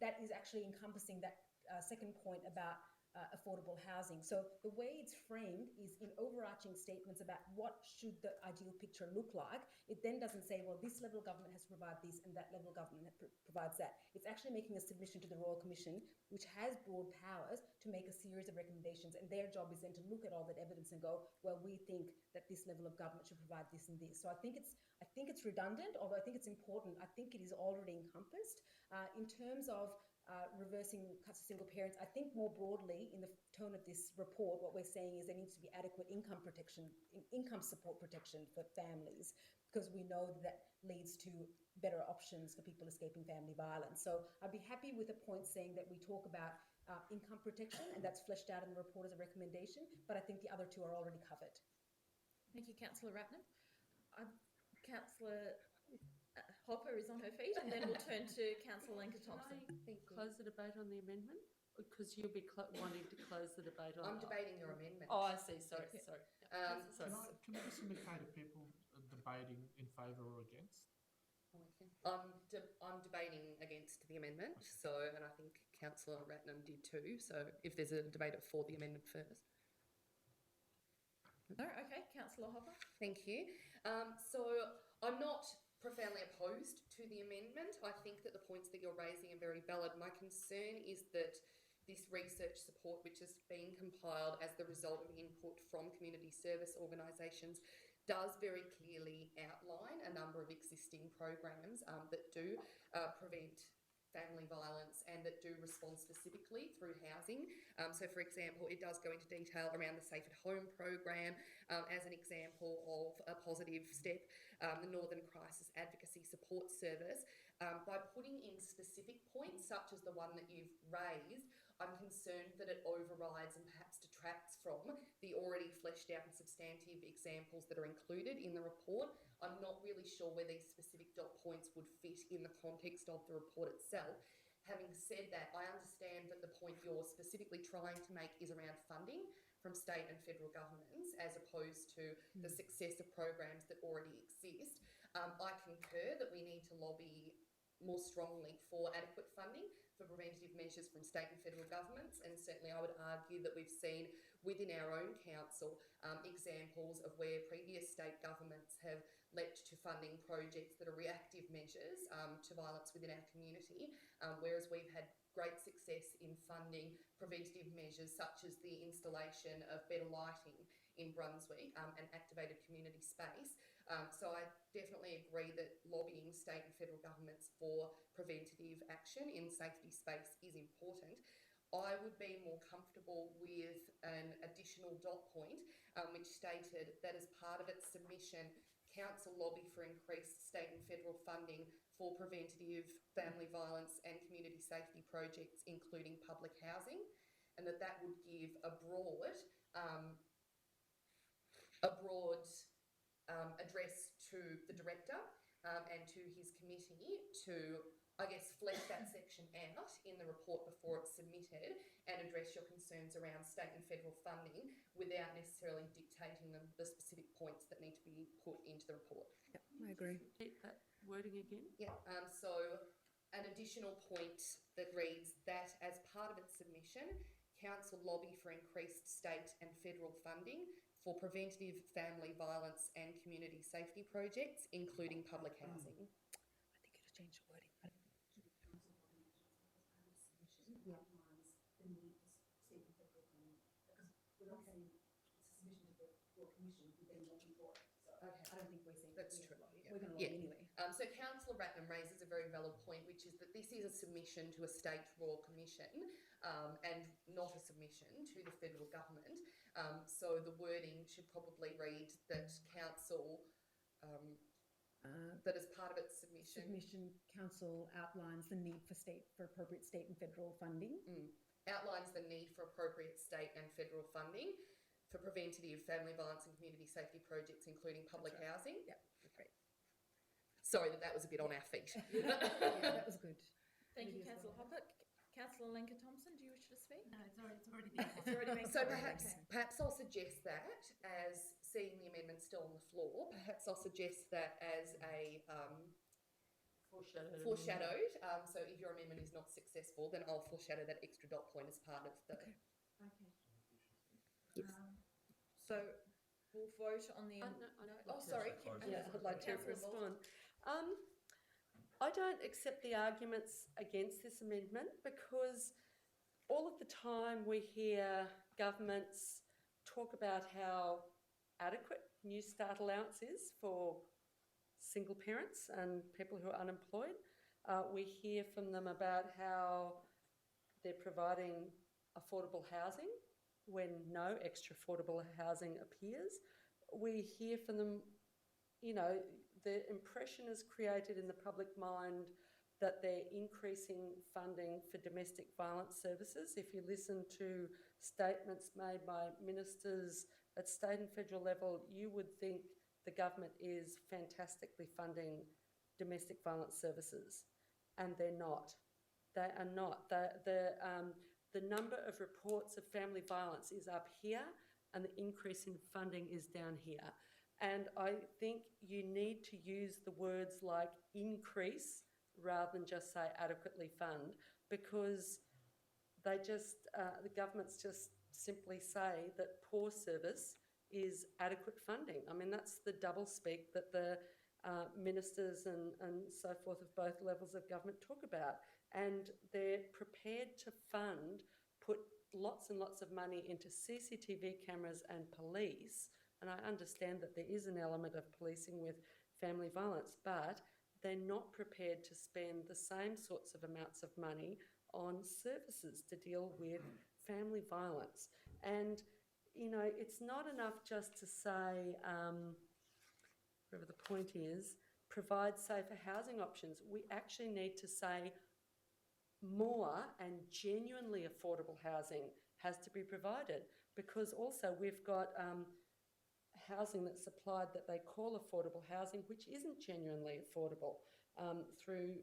That is actually encompassing that second point about affordable housing. So the way it's framed is in overarching statements about what should the ideal picture look like. It then doesn't say, well, this level of government has to provide this and that level of government provides that. It's actually making a submission to the Royal Commission, which has broad powers to make a series of recommendations, and their job is then to look at all that evidence and go, well, we think that this level of government should provide this and this. So I think it's redundant, although I think it's important. I think it is already encompassed. In terms of reversing cuts to single parents, I think more broadly in the tone of this report, what we're saying is there needs to be adequate income support protection for families, because we know that leads to better options for people escaping family violence. So I'd be happy with a point saying that we talk about income protection, and that's fleshed out in the report as a recommendation, but I think the other two are already covered. Thank you, Councillor Ratner. Councillor Hopper is on her feet, and then we'll turn to Councillor Lenker-Thompson. Can I close the debate on the amendment? Because you'll be wanting to close the debate on... I'm debating your amendment. Oh, I see. Sorry. Can I just indicate if people are debating in favour or against? I'm debating against the amendment, and I think Councillor Ratnam did too. So if there's a debate for the amendment first. No, okay, Councillor Hopper. Thank you. So I'm not profoundly opposed to the amendment. I think that the points that you're raising are very valid. My concern is that this research support, which has been compiled as the result of input from community service organisations, does very clearly outline a number of existing programs that do prevent family violence and that do respond specifically through housing. So, for example, it does go into detail around the Safe at Home program as an example of a positive step, the Northern Crisis Advocacy Support Service. By putting in specific points, such as the one that you've raised, I'm concerned that it overrides and perhaps detracts from the already fleshed out and substantive examples that are included in the report. I'm not really sure where these specific dot points would fit in the context of the report itself. Having said that, I understand that the point you're specifically trying to make is around funding from state and federal governments as opposed to the success of programs that already exist. I concur that we need to lobby more strongly for adequate funding for preventative measures from state and federal governments, and certainly I would argue that we've seen within our own council examples of where previous state governments have leapt to funding projects that are reactive measures to violence within our community, whereas we've had great success in funding preventative measures such as the installation of better lighting in Brunswick and activated community space. So I definitely agree that lobbying state and federal governments for preventative action in safety space is important. I would be more comfortable with an additional dot point which stated that as part of its submission, Council lobby for increased state and federal funding for preventative family violence and community safety projects, including public housing, and that would give a broad address to the director and to his committee to, I guess, flesh that section out in the report before it's submitted and address your concerns around state and federal funding without necessarily dictating the specific points that need to be put into the report. Yep, I agree. Repeat that wording again? Yeah, so an additional point that reads that as part of its submission, Council lobby for increased state and federal funding for preventative family violence and community safety projects, including public housing. I think it'll change the wording. Yeah. The need for state and federal funding, because we're not saying it's a submission to your commission, we then lobby for it. So Okay. I don't think we're saying That's we're, true. we're going to lobby anyway. So Councillor Ratnam raises a very valid point, which is that this is a submission to a state royal commission and not a submission to the federal government. So the wording should probably read that council, that as part of its submission, Council outlines the need for appropriate state and federal funding. Outlines the need for appropriate state and federal funding for preventative family violence and community safety projects, including public housing. Yep, great. Sorry that was a bit on our feet. Yeah, that was good. Thank you, Maybe as Councillor well. Hopper. Councillor Lenka Thompson, do you wish to speak? No, it's already been It's already been So covered, okay. perhaps I'll suggest that as seeing the amendment still on the floor, perhaps I'll suggest that as a foreshadowed. So if your amendment is not successful, then I'll foreshadow that extra dot point as part of the. Okay. Yes. So we'll vote on the. Oh, sorry. Yeah, I'd like to Councillor Bolt. respond. I don't accept the arguments against this amendment because all of the time we hear governments talk about how adequate New Start allowance is for single parents and people who are unemployed. We hear from them about how they're providing affordable housing when no extra affordable housing appears. We hear from them, the impression is created in the public mind that they're increasing funding for domestic violence services. If you listen to statements made by ministers at state and federal level, you would think the government is fantastically funding domestic violence services, and they're not. They are not. The number of reports of family violence is up here, and the increase in funding is down here. And I think you need to use the words like increase rather than just say adequately fund, because they just, the governments just simply say that poor service is adequate funding. I mean, that's the double speak that the ministers and so forth of both levels of government talk about. And they're prepared to put lots and lots of money into CCTV cameras and police. And I understand that there is an element of policing with family violence, but they're not prepared to spend the same sorts of amounts of money on services to deal with family violence. And, it's not enough just to say, whatever the point is, provide safer housing options. We actually need to say more and genuinely affordable housing has to be provided, because also we've got housing that's supplied that they call affordable housing, which isn't genuinely affordable through,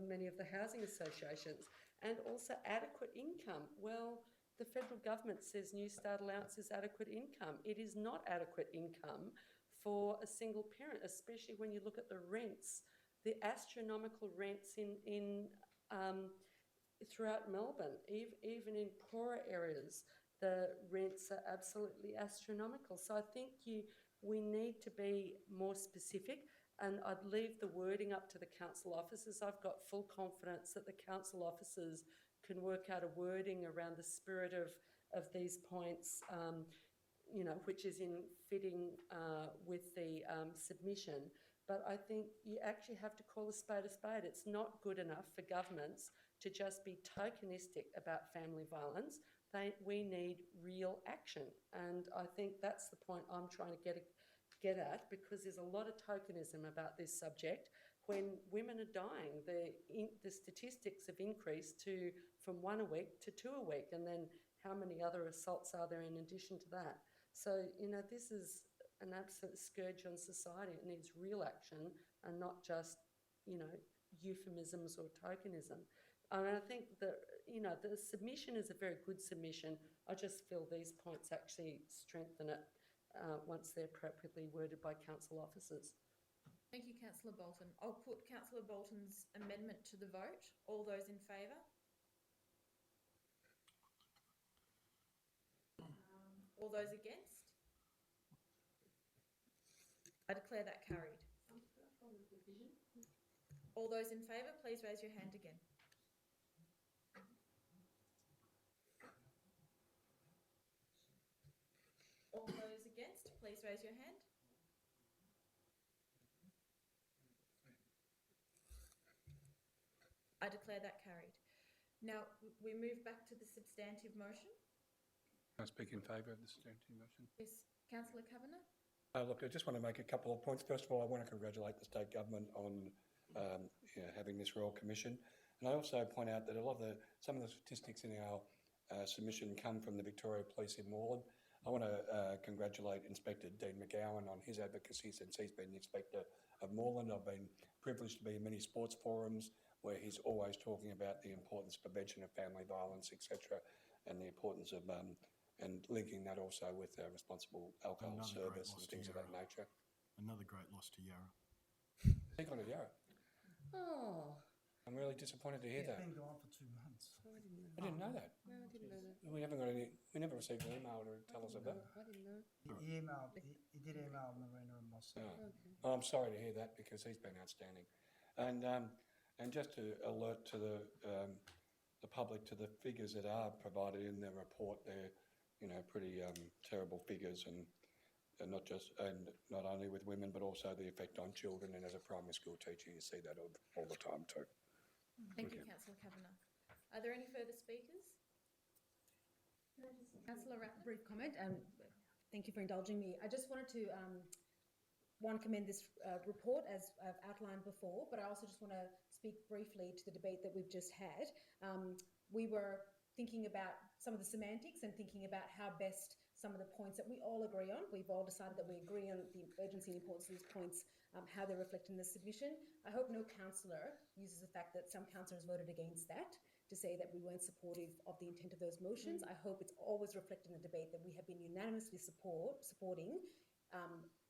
many of the housing associations, and also adequate income. Well, the federal government says New Start allowance is adequate income. It is not adequate income for a single parent, especially when you look at the rents, the astronomical rents in throughout Melbourne, even in poorer areas. The rents are absolutely astronomical. So I think we need to be more specific, and I'd leave the wording up to the council officers. I've got full confidence that the council officers can work out a wording around the spirit of these points, which is in fitting with the submission. But I think you actually have to call a spade a spade. It's not good enough for governments to just be tokenistic about family violence. We need real action. And I think that's the point I'm trying to get at, because there's a lot of tokenism about this subject. When women are dying, the statistics have increased from 1 a week to 2 a week, and then how many other assaults are there in addition to that? So, this is an absolute scourge on society. It needs real action and not just, euphemisms or tokenism. And I think that, the submission is a very good submission. I just feel these points actually strengthen it once they're appropriately worded by council officers. Thank you, Councillor Bolton. I'll put Councillor Bolton's amendment to the vote. All those in favour? All those against? I declare that carried. All those in favour, please raise your hand again. All those against, please raise your hand. I declare that carried. Now, we move back to the substantive motion. Can I speak in favour of the substantive motion? Yes, Councillor Kavanagh. Look, I just want to make a couple of points. First of all, I want to congratulate the state government on having this Royal Commission. And I also point out that some of the statistics in our submission come from the Victoria Police in Moreland. I want to congratulate Inspector Dean McGowan on his advocacy since he's been the Inspector of Moreland. I've been privileged to be in many sports forums where he's always talking about the importance of prevention of family violence, etc., and the importance of and linking that also with responsible alcohol service and things of that nature. Another great loss to Yarra. He got a Yarra. Oh. I'm really disappointed to hear that. It's been gone for 2 months. I didn't know. I didn't know that. No, I didn't know that. We never received an email to tell us about it. I didn't know. He did email Marina and myself. Oh. Well, I'm sorry to hear that because he's been outstanding. And just to alert to the public to the figures that are provided in the report, they're pretty terrible figures, and not only with women but also the effect on children. And as a primary school teacher, you see that all the time too. Thank you, Councillor Kavanagh. Are there any further speakers? Councillor Ratner. Brief comment. Thank you for indulging me. I just wanted to commend this report as I've outlined before, but I also just want to speak briefly to the debate that we've just had. We were thinking about some of the semantics and thinking about how best some of the points that we all agree on. We've all decided that we agree on the urgency and importance of these points, how they're reflected in the submission. I hope no councillor uses the fact that some councillors voted against that to say that we weren't supportive of the intent of those motions. I hope it's always reflected in the debate that we have been unanimously supporting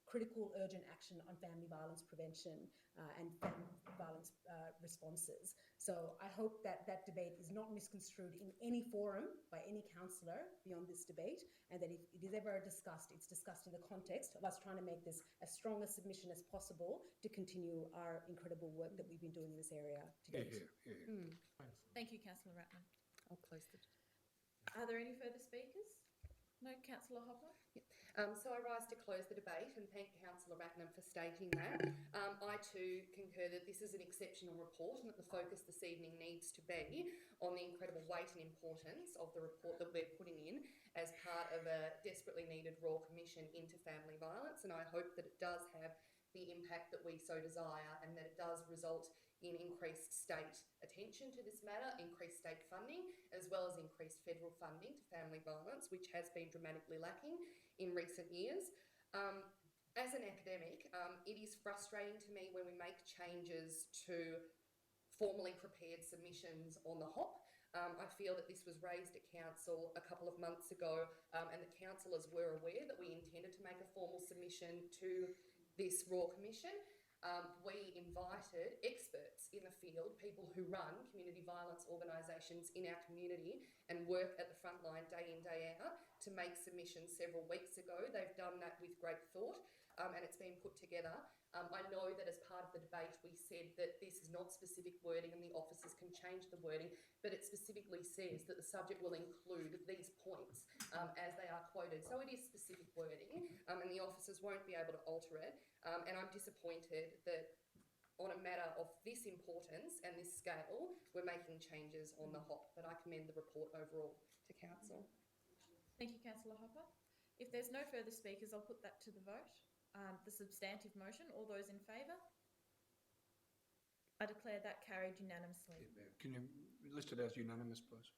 critical urgent action on family violence prevention and family violence responses. So I hope that that debate is not misconstrued in any forum by any councillor beyond this debate, and that if it is ever discussed, it's discussed in the context of us trying to make this as strong a submission as possible to continue our incredible work that we've been doing in this area to date. Thank you, Councillor Ratner. I'll close the... Are there any further speakers? No, Councillor Hopper? So I rise to close the debate and thank Councillor Ratnam for stating that. I too concur that this is an exceptional report and that the focus this evening needs to be on the incredible weight and importance of the report that we're putting in as part of a desperately needed Royal Commission into family violence, and I hope that it does have the impact that we so desire and that it does result in increased state attention to this matter, increased state funding, as well as increased federal funding to family violence, which has been dramatically lacking in recent years. As an academic, it is frustrating to me when we make changes to formally prepared submissions on the hop. I feel that this was raised at council a couple of months ago, and the councillors were aware that we intended to make a formal submission to this Royal Commission. We invited experts in the field, people who run community violence organisations in our community and work at the front line day in, day out, to make submissions several weeks ago. They've done that with great thought, and it's been put together. I know that as part of the debate we said that this is not specific wording and the officers can change the wording, but it specifically says that the subject will include these points as they are quoted. So it is specific wording, and the officers won't be able to alter it. And I'm disappointed that on a matter of this importance and this scale, we're making changes on the hop, but I commend the report overall to council. Thank you, Councillor Hopper. If there's no further speakers, I'll put that to the vote. The substantive motion, all those in favour? I declare that carried unanimously. Can you list it as unanimous, please?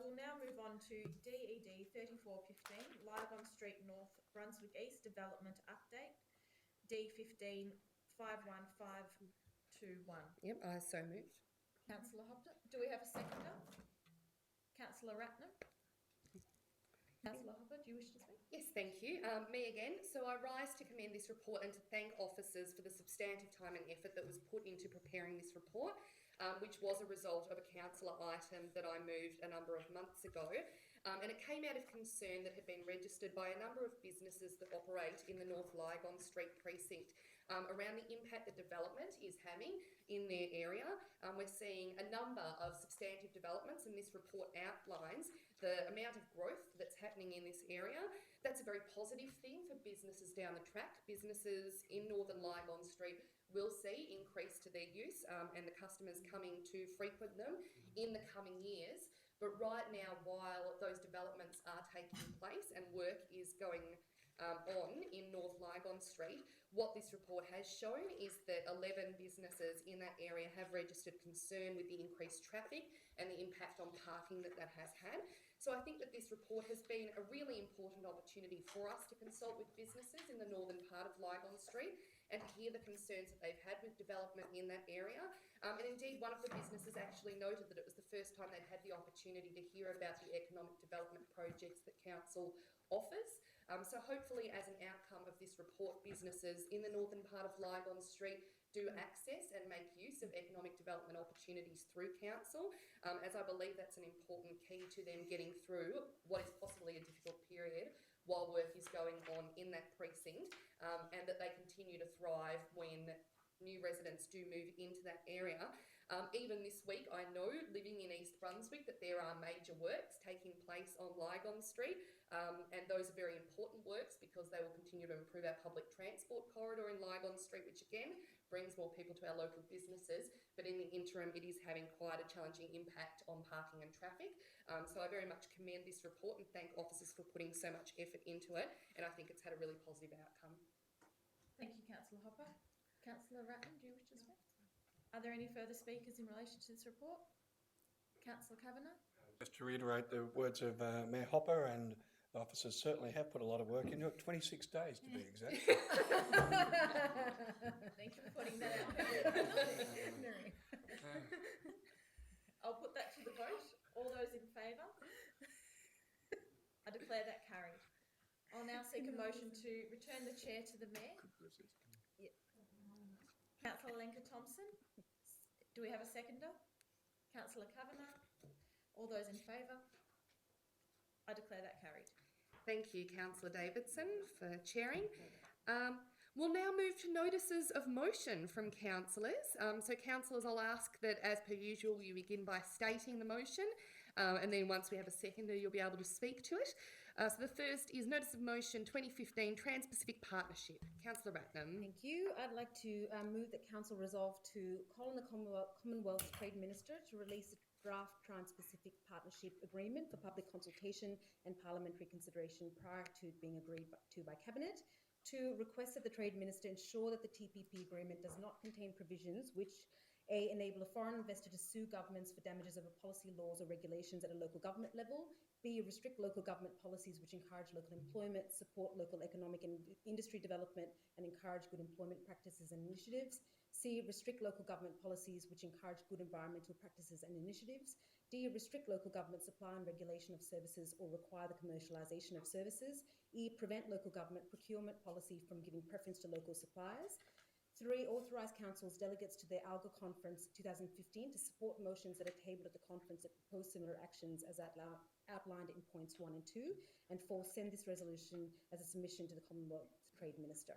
we'll now move on to DED 3415, Lygon Street North, Brunswick East Development Update, D15 51521. Yep, I so moved. Councillor Hopper, do we have a seconder? Councillor Ratnam? Councillor Hopper, do you wish to speak? Yes, thank you. Me again. So I rise to commend this report and to thank officers for the substantive time and effort that was put into preparing this report, which was a result of a councillor item that I moved a number of months ago. And it came out of concern that had been registered by a number of businesses that operate in the North Lygon Street precinct around the impact that development is having in their area. We're seeing a number of substantive developments, and this report outlines the amount of growth that's happening in this area. That's a very positive thing for businesses down the track. Businesses in Northern Lygon Street will see increase to their use and the customers coming to frequent them in the coming years. But right now, while those developments are taking place and work is going on in North Lygon Street, what this report has shown is that 11 businesses in that area have registered concern with the increased traffic and the impact on parking that that has had. So I think that this report has been a really important opportunity for us to consult with businesses in the northern part of Lygon Street and to hear the concerns that they've had with development in that area. And indeed, one of the businesses actually noted that it was the first time they'd had the opportunity to hear about the economic development projects that council offers. So hopefully, as an outcome of this report, businesses in the northern part of Lygon Street do access and make use of economic development opportunities through council, as I believe that's an important key to them getting through what is possibly a difficult period while work is going on in that precinct, and that they continue to thrive when new residents do move into that area. Even this week, I know, living in East Brunswick, that there are major works taking place on Lygon Street, and those are very important works because they will continue to improve our public transport corridor in Lygon Street, which again brings more people to our local businesses. But in the interim, it is having quite a challenging impact on parking and traffic. So I very much commend this report and thank officers for putting so much effort into it, and I think it's had a really positive outcome. Thank you, Councillor Hopper. Councillor Ratnam, do you wish to speak? Are there any further speakers in relation to this report? Councillor Kavanagh? Just to reiterate the words of Mayor Hopper, and the officers certainly have put a lot of work into it, 26 days to be exact. Thank you for putting that out. Merri. I'll put that to the vote. All those in favour? I declare that carried. I'll now seek a motion to return the chair to the Mayor. Yep. Councillor Lenka Thompson. Do we have a seconder? Councillor Kavanagh. All those in favour? I declare that carried. Thank you, Councillor Davidson, for chairing. We'll now move to notices of motion from councillors. So councillors, I'll ask that, as per usual, you begin by stating the motion, and then once we have a seconder, you'll be able to speak to it. So the first is Notice of Motion 2015 Trans-Pacific Partnership. Councillor Ratnam. Thank you. I'd like to move that Council resolve to call on the Commonwealth Trade Minister to release a draft Trans-Pacific Partnership Agreement for public consultation and parliamentary consideration prior to it being agreed to by Cabinet. To request that the Trade Minister ensure that the TPP agreement does not contain provisions which A, enable a foreign investor to sue governments for damages over policy, laws or regulations at a local government level. B, restrict local government policies which encourage local employment, support local economic and industry development and encourage good employment practices and initiatives. C, restrict local government policies which encourage good environmental practices and initiatives. D, restrict local government supply and regulation of services or require the commercialisation of services. E, prevent local government procurement policy from giving preference to local suppliers. 3, authorise council's delegates to the ALGA conference 2015 to support motions that are tabled at the conference that propose similar actions as outlined in points 1 and 2. And 4, send this resolution as a submission to the Commonwealth Trade Minister.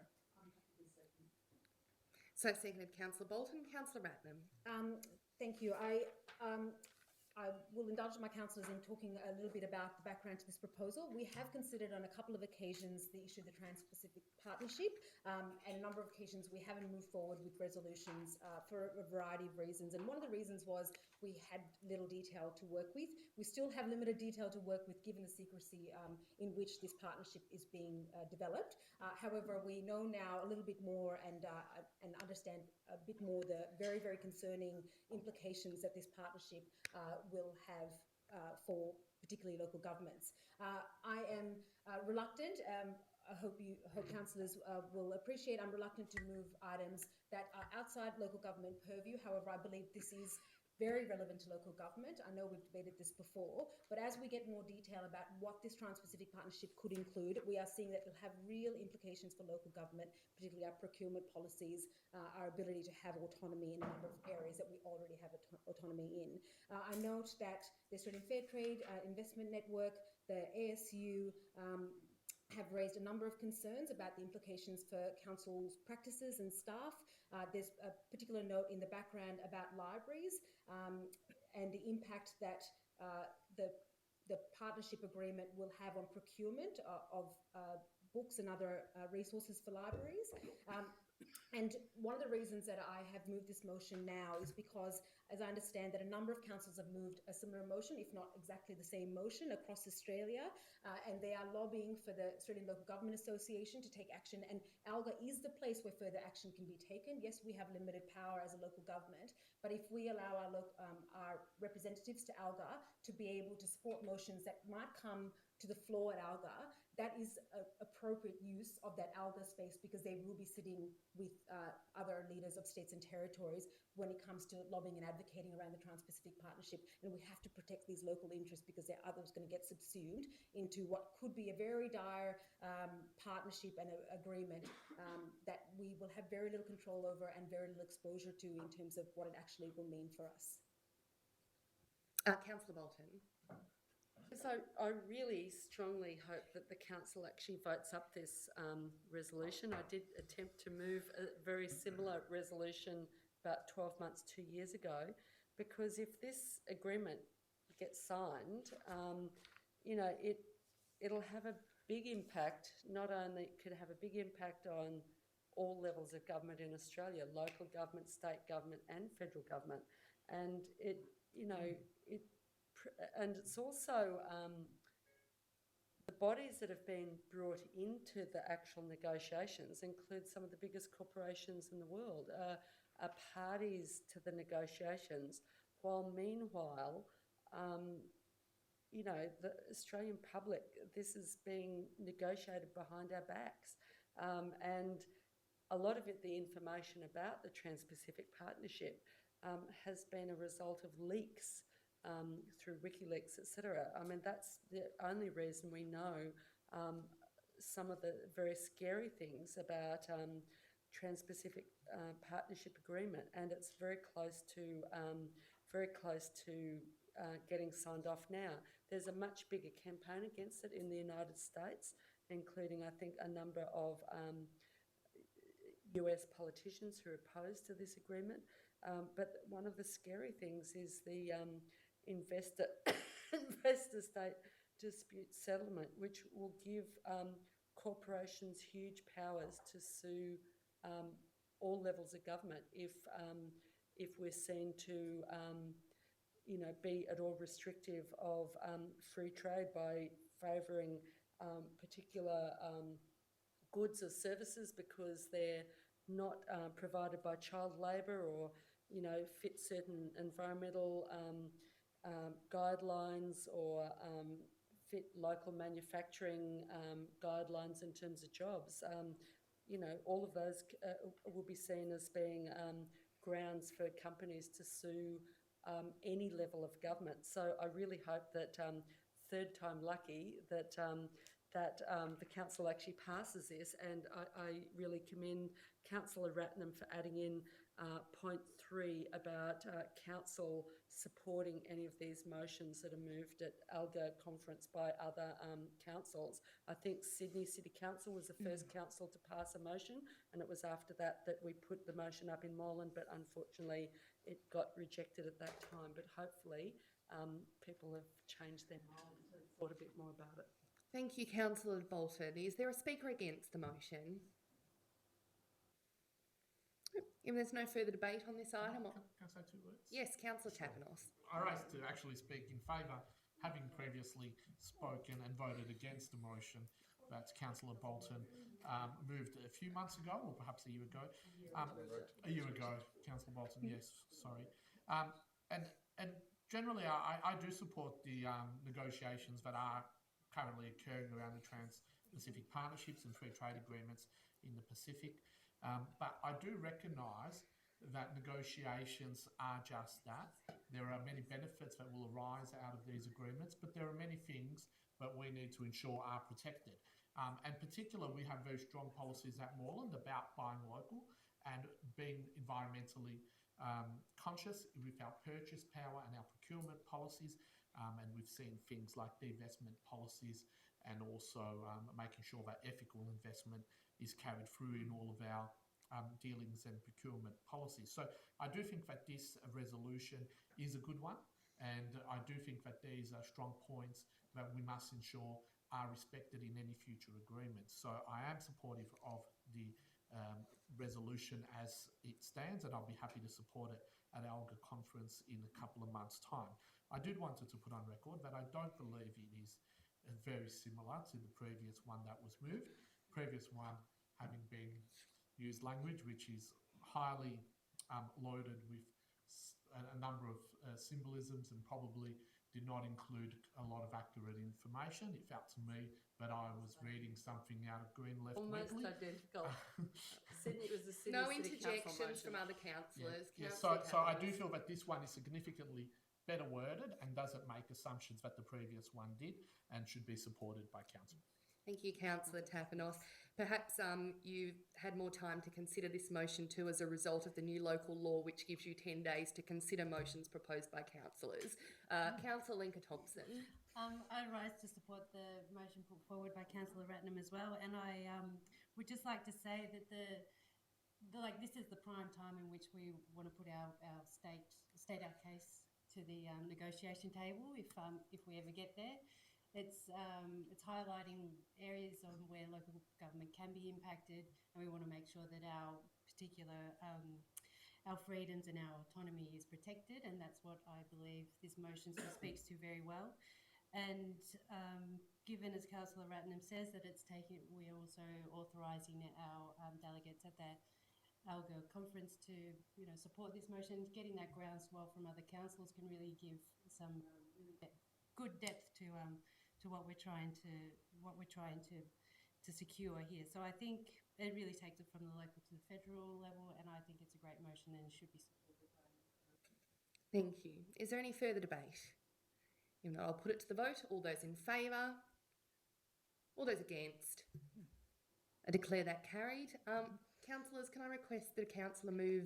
So seconded, Councillor Bolton. Councillor Ratnam. Thank you. I will indulge my councillors in talking a little bit about the background to this proposal. We have considered on a couple of occasions the issue of the Trans-Pacific Partnership, and a number of occasions we haven't moved forward with resolutions for a variety of reasons. And one of the reasons was we had little detail to work with. We still have limited detail to work with given the secrecy in which this partnership is being developed. However, we know now a little bit more and understand a bit more the very, very concerning implications that this partnership will have for particularly local governments. I am reluctant. I hope councillors will appreciate. I'm reluctant to move items that are outside local government purview. However, I believe this is very relevant to local government. I know we've debated this before, but as we get more detail about what this Trans-Pacific Partnership could include, we are seeing that it'll have real implications for local government, particularly our procurement policies, our ability to have autonomy in a number of areas that we already have autonomy in. I note that the Australian Fair Trade Investment Network, the ASU, have raised a number of concerns about the implications for council's practices and staff. There's a particular note in the background about libraries and the impact that the partnership agreement will have on procurement of books and other resources for libraries. And one of the reasons that I have moved this motion now is because, as I understand, that a number of councils have moved a similar motion, if not exactly the same motion, across Australia, and they are lobbying for the Australian Local Government Association to take action. And ALGA is the place where further action can be taken. Yes, we have limited power as a local government, but if we allow our representatives to ALGA to be able to support motions that might come to the floor at ALGA, that is appropriate use of that ALGA space, because they will be sitting with other leaders of states and territories when it comes to lobbying and advocating around the Trans-Pacific Partnership. And we have to protect these local interests, because there are others going to get subsumed into what could be a very dire partnership and agreement that we will have very little control over and very little exposure to in terms of what it actually will mean for us. Councillor Bolton. So I really strongly hope that the council actually votes up this resolution. I did attempt to move a very similar resolution about 12 months, 2 years ago, because if this agreement gets signed, you know, it'll have a big impact. Not only could it have a big impact on all levels of government in Australia, local government, state government and federal government. And it, you know, and it's also the bodies that have been brought into the actual negotiations include some of the biggest corporations in the world, are parties to the negotiations, while meanwhile, you know, the Australian public, this is being negotiated behind our backs. And a lot of it, the information about the Trans-Pacific Partnership has been a result of leaks through WikiLeaks, etc. I mean, that's the only reason we know some of the very scary things about Trans-Pacific Partnership Agreement, and it's very close to getting signed off now. There's a much bigger campaign against it in the United States, including, I think, a number of US politicians who are opposed to this agreement. But one of the scary things is the investor-state dispute settlement, which will give corporations huge powers to sue all levels of government if we're seen to you know, be at all restrictive of free trade by favouring particular goods or services because they're not provided by child labour, or, you know, fit certain environmental guidelines, or fit local manufacturing guidelines in terms of jobs. You know, all of those will be seen as being grounds for companies to sue any level of government. So I really hope that, third time lucky, that the council actually passes this, and I really commend Councillor Ratnam for adding in point 3 about council supporting any of these motions that are moved at ALGA conference by other councils. I think Sydney City Council was the first council to pass a motion, and it was after that we put the motion up in Moreland, but unfortunately it got rejected at that time. But hopefully people have changed their mind and thought a bit more about it. Thank you, Councillor Bolton. Is there a speaker against the motion? If there's no further debate on this item... Can I say 2 words? Yes, Councillor Tapanos. I rise to actually speak in favour, having previously spoken and voted against the motion that Councillor Bolton moved a few months ago, or perhaps a year ago. A year ago, Councillor Bolton, yes, sorry. And generally, I do support the negotiations that are currently occurring around the Trans-Pacific Partnerships and Free Trade Agreements in the Pacific. But I do recognise that negotiations are just that. There are many benefits that will arise out of these agreements, but there are many things that we need to ensure are protected. And particularly, we have very strong policies at Moreland about buying local and being environmentally conscious with our purchase power and our procurement policies. And we've seen things like divestment policies and also making sure that ethical investment is carried through in all of our dealings and procurement policies. So I do think that this resolution is a good one, and I do think that these are strong points that we must ensure are respected in any future agreements. So I am supportive of the resolution as it stands, and I'll be happy to support it at our ALGA conference in a couple of months' time. I did want to put on record that I don't believe it is very similar to the previous one that was moved. Previous one having been used language which is highly loaded with a number of symbolisms and probably did not include a lot of accurate information. It felt to me that I was reading something out of Green Left Almost Weekly. identical. Sydney, it was the Sydney No City Council interjections motion. from other councillors. Yeah, Councillor so I do Cavanagh. feel that this one is significantly better worded and doesn't make assumptions that the previous one did and should be supported by council. Thank you, Councillor Tapanos. Perhaps you had more time to consider this motion too as a result of the new local law which gives you 10 days to consider motions proposed by councillors. Councillor Linka Thompson. I rise to support the motion put forward by Councillor Ratnam as well, and I would just like to say that this is the prime time in which we want to put our state our case to the negotiation table if we ever get there. It's highlighting areas where local government can be impacted, and we want to make sure that our particular our freedoms and our autonomy is protected, and that's what I believe this motion speaks to very well. And given, as Councillor Ratnam says, that we're also authorising our delegates at that ALGA conference to support this motion. Getting that groundswell from other councillors can really give some good depth to what we're trying to secure here. So I think it really takes it from the local to the federal level, and I think it's a great motion and should be supported by. Thank you. Is there any further debate? If not, I'll put it to the vote. All those in favour? All those against? I declare that carried. Councillors, can I request that a councillor move